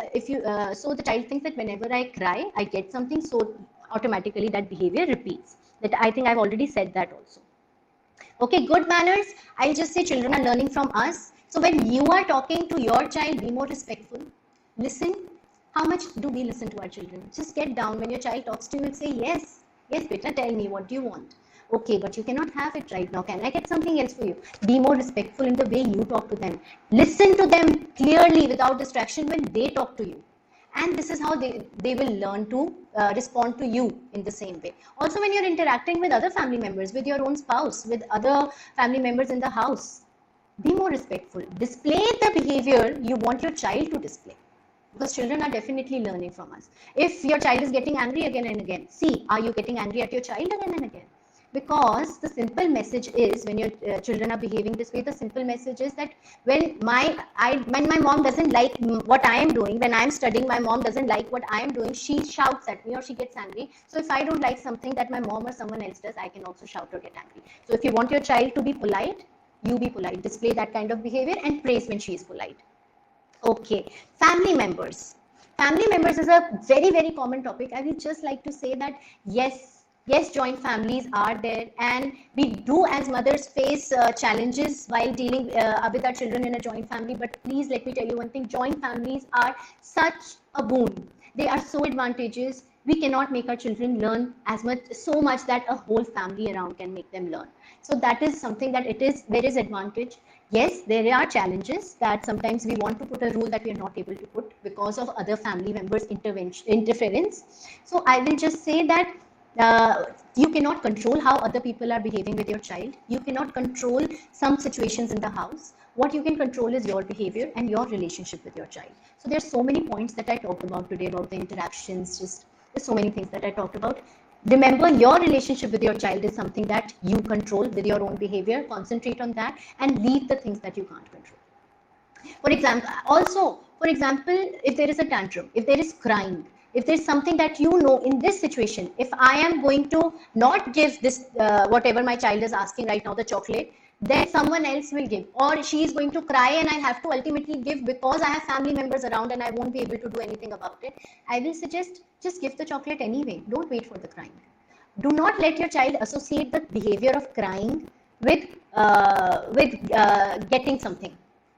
so the child thinks that whenever I cry, I get something. So automatically that behavior repeats. That I think I've already said that also. Okay, good manners. I'll just say children are learning from us. So when you are talking to your child, be more respectful. Listen. How much do we listen to our children? Just get down when your child talks to you and say, yes, yes, beta, tell me, what do you want? Okay, but you cannot have it right now. Can I get something else for you? Be more respectful in the way you talk to them. Listen to them clearly without distraction when they talk to you. And this is how they will learn to respond to you in the same way. Also, when you're interacting with other family members, with your own spouse, with other family members in the house, be more respectful. Display the behavior you want your child to display. Because children are definitely learning from us. If your child is getting angry again and again, see, are you getting angry at your child again and again? Because the simple message is, when your children are behaving this way, the simple message is that when my mom doesn't like what I am doing, when I am studying, my mom doesn't like what I am doing, she shouts at me or she gets angry. So if I don't like something that my mom or someone else does, I can also shout or get angry. So if you want your child to be polite, you be polite. Display that kind of behavior and praise when she is polite. Okay, family members. Family members is a very, very common topic. I would just like to say that yes, joint families are there, and we do as mothers face challenges while dealing with our children in a joint family. But please let me tell you one thing: joint families are such a boon. They are so advantageous. We cannot make our children learn so much that a whole family around can make them learn. So that is something that there is advantage. Yes, there are challenges that sometimes we want to put a rule that we are not able to put because of other family members' interference. So I will just say that you cannot control how other people are behaving with your child. You cannot control some situations in the house. What you can control is your behavior and your relationship with your child. So there's so many points that I talked about today about the interactions. There's so many things that I talked about. Remember, your relationship with your child is something that you control with your own behavior. Concentrate on that and leave the things that you can't control. For example, if there is a tantrum, if there is crying, if there's something that you know in this situation, if I am going to not give this, whatever my child is asking right now, the chocolate, then someone else will give, or she is going to cry and I have to ultimately give because I have family members around and I won't be able to do anything about it. I will suggest just give the chocolate anyway. Don't wait for the crying. Do not let your child associate the behavior of crying with getting something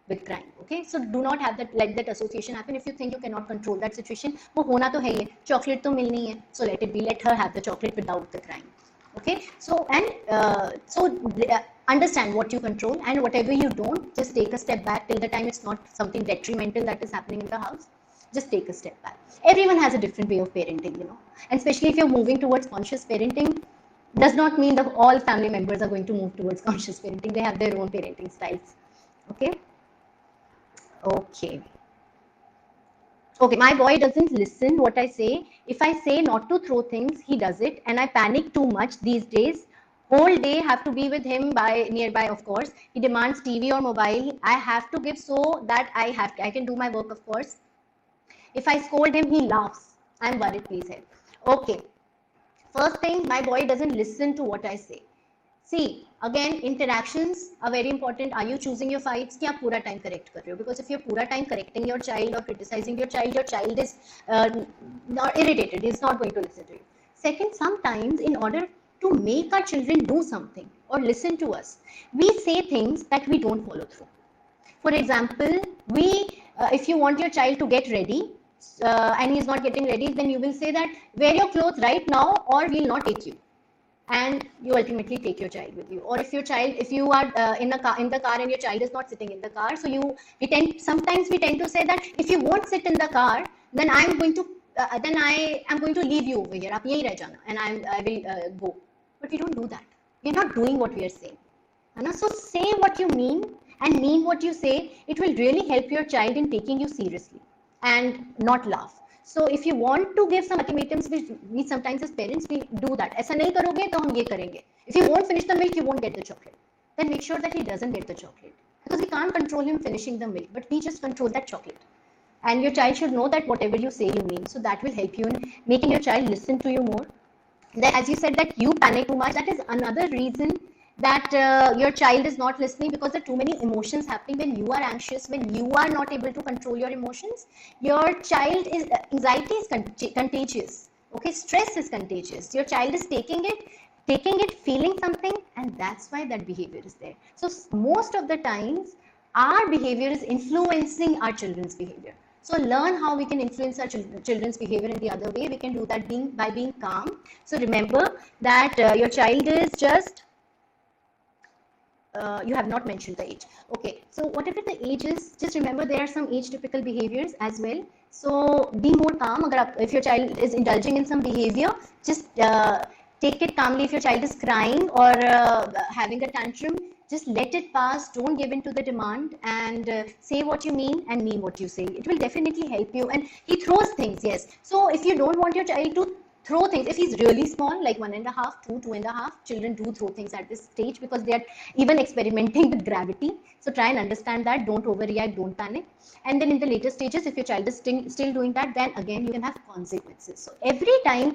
with crying. Okay, so do not have that, let that association happen. If you think you cannot control that situation, wo hona to hai ye, chocolate to milni hai, so let it be. Let her have the chocolate without the crying. Okay, so understand what you control, and whatever you don't, just take a step back till the time it's not something detrimental that is happening in the house. Just take a step back. Everyone has a different way of parenting, and especially if you're moving towards conscious parenting, does not mean that all family members are going to move towards conscious parenting. They have their own parenting styles. Okay, my boy doesn't listen what I say. If I say not to throw things, he does it, and I panic too much these days. Whole day have to be with him nearby, of course. He demands TV or mobile. I have to give so that I can do my work, of course. If I scold him, he laughs. I'm worried, please help. Okay. First thing, my boy doesn't listen to what I say. See, again, interactions are very important. Are you choosing your fights? Ki aap pura time correct kar rahe ho? Because if you're pura time correcting your child or criticizing your child is not irritated. He's not going to listen to you. Second, sometimes in order to make our children do something or listen to us, we say things that we don't follow through. For example, if you want your child to get ready and he's not getting ready, then you will say that wear your clothes right now or we'll not take you. And you ultimately take your child with you. Or if you are in the car and your child is not sitting in the car, so sometimes we tend to say that if you won't sit in the car, then I am going to leave you over here. Aap yahi reh jana, and I will go. But we don't do that. We are not doing what we are saying. So say what you mean and mean what you say. It will really help your child in taking you seriously and not laugh. So if you want to give some ultimatums, we sometimes as parents, we do that. ऐसा नहीं करोगे तो हम ये करेंगे. If you won't finish the milk, you won't get the chocolate. Then make sure that he doesn't get the chocolate. Because we can't control him finishing the milk, but we just control that chocolate. And your child should know that whatever you say, you mean. So that will help you in making your child listen to you more. Then, as you said that you panic too much, that is another reason that your child is not listening, because there are too many emotions happening. When you are anxious, when you are not able to control your emotions, your child anxiety is contagious. Okay, stress is contagious. Your child is taking it, feeling something, and that's why that behavior is there. So most of the times, our behavior is influencing our children's behavior. So learn how we can influence our children's behavior in the other way. We can do that by being calm. So remember that your child is just you have not mentioned the age. Okay, so whatever the age is, just remember there are some age typical behaviors as well. So be more calm. If your child is indulging in some behavior, just take it calmly. If your child is crying or having a tantrum, just let it pass. Don't give in to the demand, and say what you mean and mean what you say. It will definitely help you. And he throws things, yes. So if you don't want your child to throw things, if he's really small, like 1.5, 2.5, children do throw things at this stage because they are even experimenting with gravity. So try and understand that. Don't overreact, don't panic. And then in the later stages, if your child is still doing that, then again you can have consequences. So every time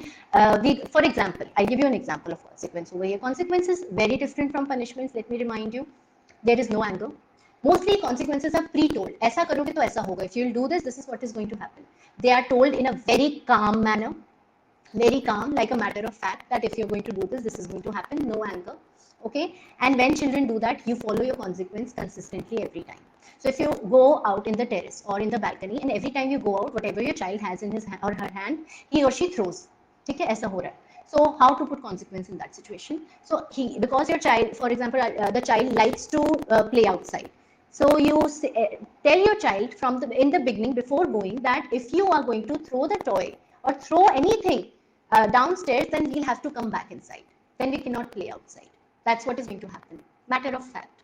for example, I give you an example of consequence over here. Consequences very different from punishments. Let me remind you, there is no anger. Mostly consequences are pre-told. ऐसा करोगे तो ऐसा होगा. If you will do this, this is what is going to happen. They are told in a very calm manner, very calm, like a matter of fact, that if you're going to do this, this is going to happen. No anger. Okay. And when children do that, you follow your consequence consistently every time. So if you go out in the terrace or in the balcony, and every time you go out, whatever your child has in his or her hand, he or she throws. ठीक है, ऐसा हो रहा है. So how to put consequence in that situation? So because your child, for example, the child likes to play outside. So you tell your child in the beginning, before going, that if you are going to throw the toy or throw anything downstairs, then we'll have to come back inside. Then we cannot play outside. That's what is going to happen. Matter of fact.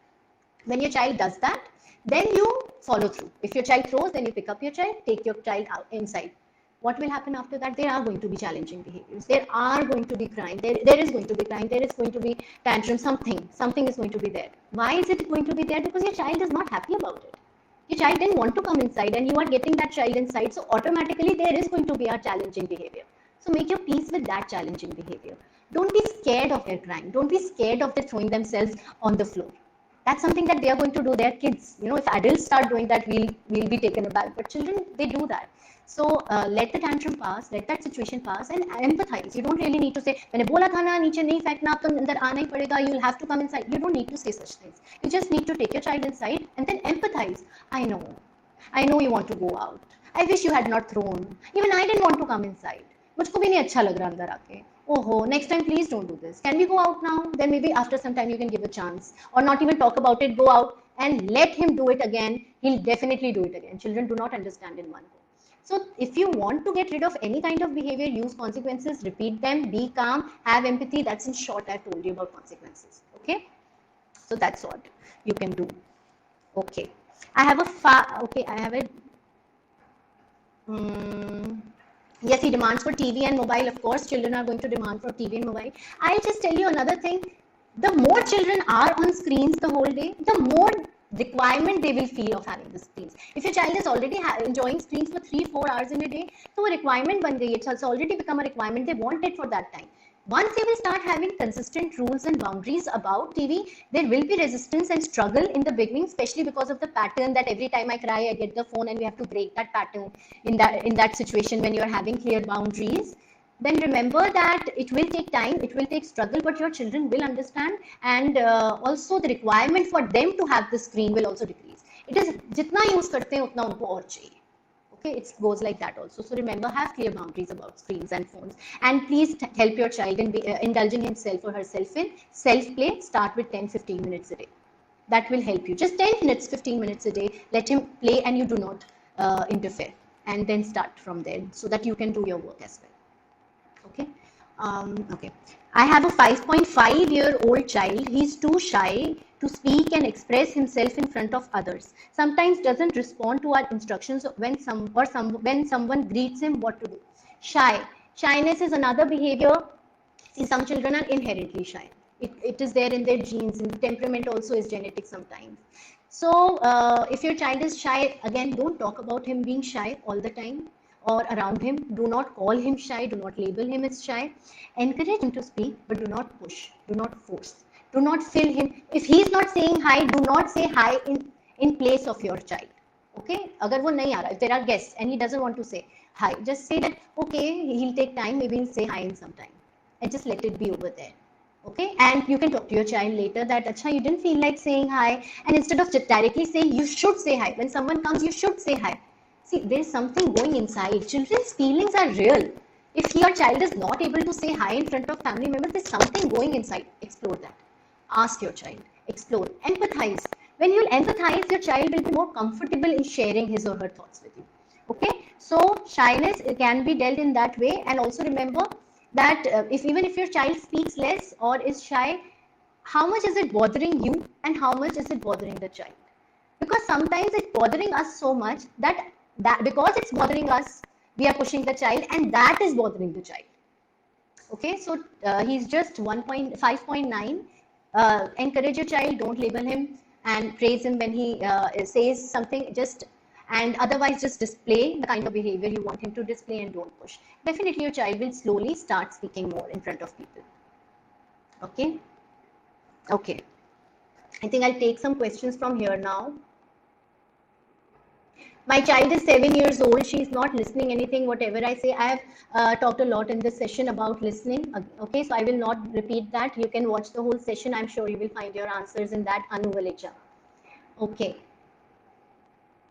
When your child does that, then you follow through. If your child throws, then you pick up your child, take your child out inside. What will happen after that? There are going to be challenging behaviors. There are going to be crying. There is going to be crying. There is going to be tantrum. Something is going to be there. Why is it going to be there? Because your child is not happy about it. Your child didn't want to come inside, and you are getting that child inside. So automatically there is going to be a challenging behavior. So make your peace with that challenging behavior. Don't be scared of their crying. Don't be scared of their throwing themselves on the floor. That's something that they are going to do. They're kids. If adults start doing that, we'll be taken aback. But children, they do that. So let the tantrum pass, let that situation pass, and empathize. You don't really need to say, मैंने बोला था ना नीचे नहीं फेंकना, अब तो अंदर आना ही पड़ेगा. You will have to come inside. You don't need to say such things. You just need to take your child inside and then empathize. I know you want to go out. I wish you had not thrown. Even I didn't want to come inside. मुझको भी नहीं अच्छा लग रहा अंदर आके. Oh, next time please don't do this. Can we go out now? Then maybe after some time you can give a chance, or not even talk about it. Go out and let him do it again. He'll definitely do it again. Children do not understand in one go. So if you want to get rid of any kind of behavior, use consequences, repeat them, be calm, have empathy. That's in short I told you about consequences. Okay, so that's what you can do. Okay, I have a yes, he demands for TV and mobile. Of course, children are going to demand for TV and mobile. I'll just tell you another thing. The more children are on screens the whole day, the more requirement they will feel of having the screens. If your child is already enjoying screens for 3-4 hours in a day, so a requirement ban gayi. It's already become a requirement. They want it for that time. Once they will start having consistent rules and boundaries about TV, there will be resistance and struggle in the beginning, especially because of the pattern that every time I cry, I get the phone, and we have to break that pattern in that situation when you are having clear boundaries. Then remember that it will take time, it will take struggle, but your children will understand, and also the requirement for them to have the screen will also decrease. It is jitna use karte hain utna unko aur chahiye. Okay, it goes like that also. So remember, have clear boundaries about screens and phones, and please help your child in indulging himself or herself in self-play. Start with 10-15 minutes a day. That will help you. Just 10 minutes, 15 minutes a day. Let him play, and you do not interfere, and then start from there so that you can do your work as well. Okay. Okay. I have a 5.5-year-old child. He's too shy to speak and express himself in front of others. Sometimes doesn't respond to our instructions when someone greets him what to do. Shy. Shyness is another behavior. See, some children are inherently shy. It is there in their genes, and temperament also is genetic sometimes. So if your child is shy, again, don't talk about him being shy all the time or around him. Do not call him shy. Do not label him as shy. Encourage him to speak, but do not push. Do not force. Do not fill him. If he is not saying hi, do not say hi in place of your child. Okay? Agar wo nahi aa raha, if there are guests and he doesn't want to say hi, just say that, okay, he'll take time, maybe he'll say hi in some time. And just let it be over there. Okay, and you can talk to your child later that, Acha, you didn't feel like saying hi. And instead of directly saying, you should say hi. When someone comes, you should say hi. See, there's something going inside. Children's feelings are real. If your child is not able to say hi in front of family members, there's something going inside. Explore that. Ask your child. Explore. Empathize. When you'll empathize, your child will be more comfortable in sharing his or her thoughts with you. Okay, so shyness can be dealt in that way. And also remember that if even if your child speaks less or is shy, how much is it bothering you and how much is it bothering the child? Because sometimes it's bothering us so much that because it's bothering us, we are pushing the child, and that is bothering the child. Okay, so he's just 1.5.9. Encourage your child, don't label him, and praise him when he says something. Just and otherwise just display the kind of behavior you want him to display, and don't push. Definitely your child will slowly start speaking more in front of people. Okay. Okay, I think I'll take some questions from here now. My child is 7 years old. She's not listening anything, whatever I say. I have talked a lot in this session about listening. Okay, so I will not repeat that. You can watch the whole session. I'm sure you will find your answers in that. Anu Valecha. Okay.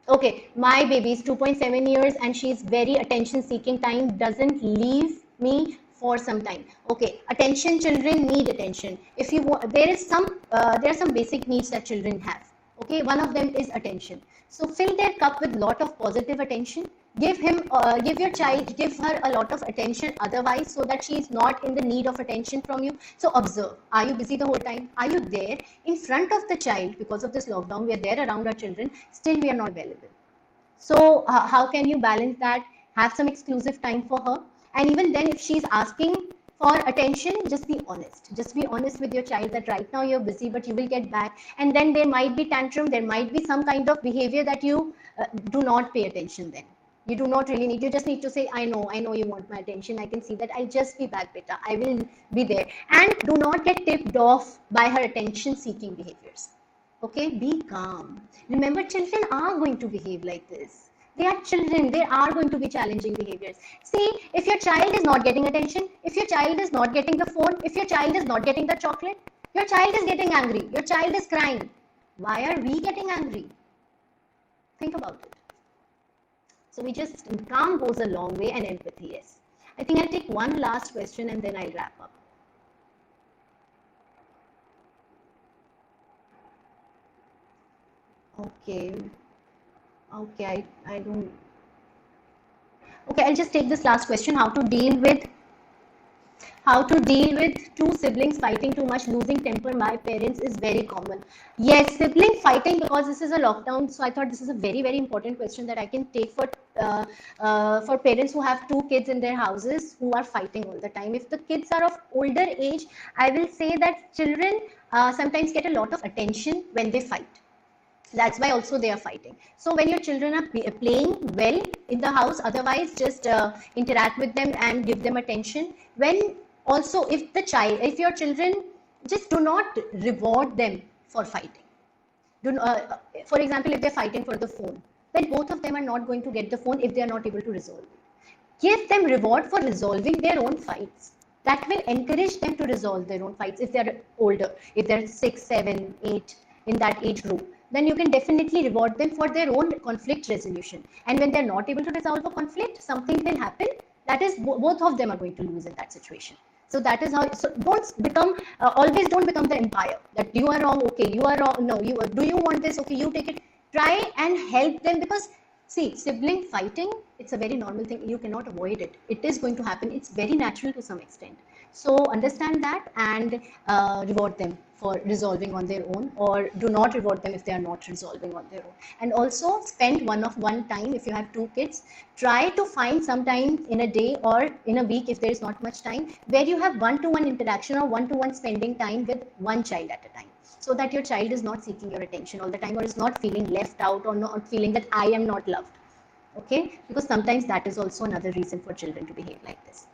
Okay, my baby is 2.7 years and she's very attention seeking time, doesn't leave me for some time. Okay, attention, children need attention. If you want, there are some basic needs that children have. Okay, one of them is attention. So fill their cup with lot of positive attention. Give your child, give her a lot of attention otherwise, so that she is not in the need of attention from you. So observe, are you busy the whole time? Are you there in front of the child? Because of this lockdown, we are there around our children, still we are not available. So how can you balance that? Have some exclusive time for her. And even then, if she's asking for attention, just be honest. Just be honest with your child that right now you're busy, but you will get back. And then there might be tantrum. There might be some kind of behavior that you do not pay attention then. You do not really need. You just need to say, I know you want my attention. I can see that. I'll just be back, beta. I will be there. And do not get tipped off by her attention-seeking behaviors. Okay, be calm. Remember, children are going to behave like this. They are children. There are going to be challenging behaviors. See, if your child is not getting attention, if your child is not getting the phone, if your child is not getting the chocolate, your child is getting angry. Your child is crying. Why are we getting angry? Think about it. So we just, calm goes a long way, and empathy, yes. I think I'll take one last question and then I'll wrap up. Okay. Okay, I don't. Okay, I'll just take this last question. How to deal with two siblings fighting too much, losing temper. My parents is very common. Yes, sibling fighting, because this is a lockdown. So I thought this is a very, very important question that I can take for parents who have two kids in their houses who are fighting all the time. If the kids are of older age, I will say that children sometimes get a lot of attention when they fight. That's why also they are fighting. So when your children are playing well in the house, otherwise just interact with them and give them attention. When also, if your children, just do not reward them for fighting. For example, if they're fighting for the phone, then both of them are not going to get the phone if they are not able to resolve it. Give them reward for resolving their own fights. That will encourage them to resolve their own fights if they're older, if they're 6, 7, 8, in that age group. Then you can definitely reward them for their own conflict resolution. And when they're not able to resolve a conflict, something will happen. That is, both of them are going to lose in that situation. So that is how. So always don't become the empire. That you are wrong. Okay, you are wrong. No, do you want this? Okay, you take it. Try and help them, because see, sibling fighting, it's a very normal thing. You cannot avoid it. It is going to happen. It's very natural to some extent. So understand that and reward them for resolving on their own, or do not reward them if they are not resolving on their own. And also spend one time. If you have two kids, try to find some time in a day or in a week, if there is not much time, where you have one-to-one interaction or one-to-one spending time with one child at a time, so that your child is not seeking your attention all the time, or is not feeling left out, or not feeling that I am not loved. Okay, because sometimes that is also another reason for children to behave like this,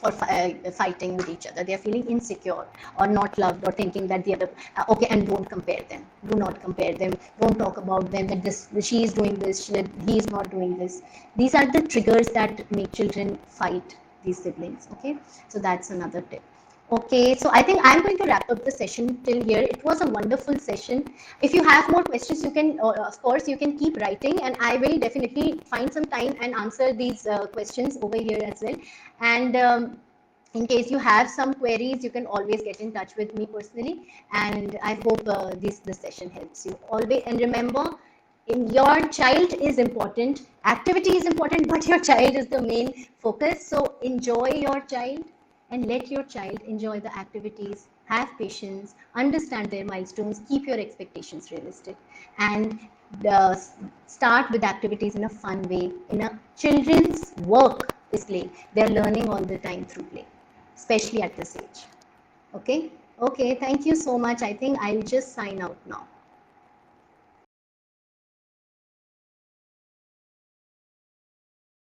or fighting with each other. They are feeling insecure or not loved, or thinking that the other okay. And don't compare them. Do not compare them. Don't talk about them, that this, she is doing this, he is not doing this. These are the triggers that make children fight these siblings. Okay, so that's another tip. Okay, so I think I'm going to wrap up the session till here. It was a wonderful session. If you have more questions, you can, of course, you can keep writing, and I will definitely find some time and answer these questions over here as well. And in case you have some queries, you can always get in touch with me personally. And I hope this session helps you always. And remember, in your child is important, activity is important, but your child is the main focus. So enjoy your child and let your child enjoy the activities, have patience, understand their milestones, keep your expectations realistic, and uh, start with activities in a fun way. In a children's work is play. They're learning all the time through play, especially at this age. Okay. Okay, thank you so much. I think I'll just sign out now.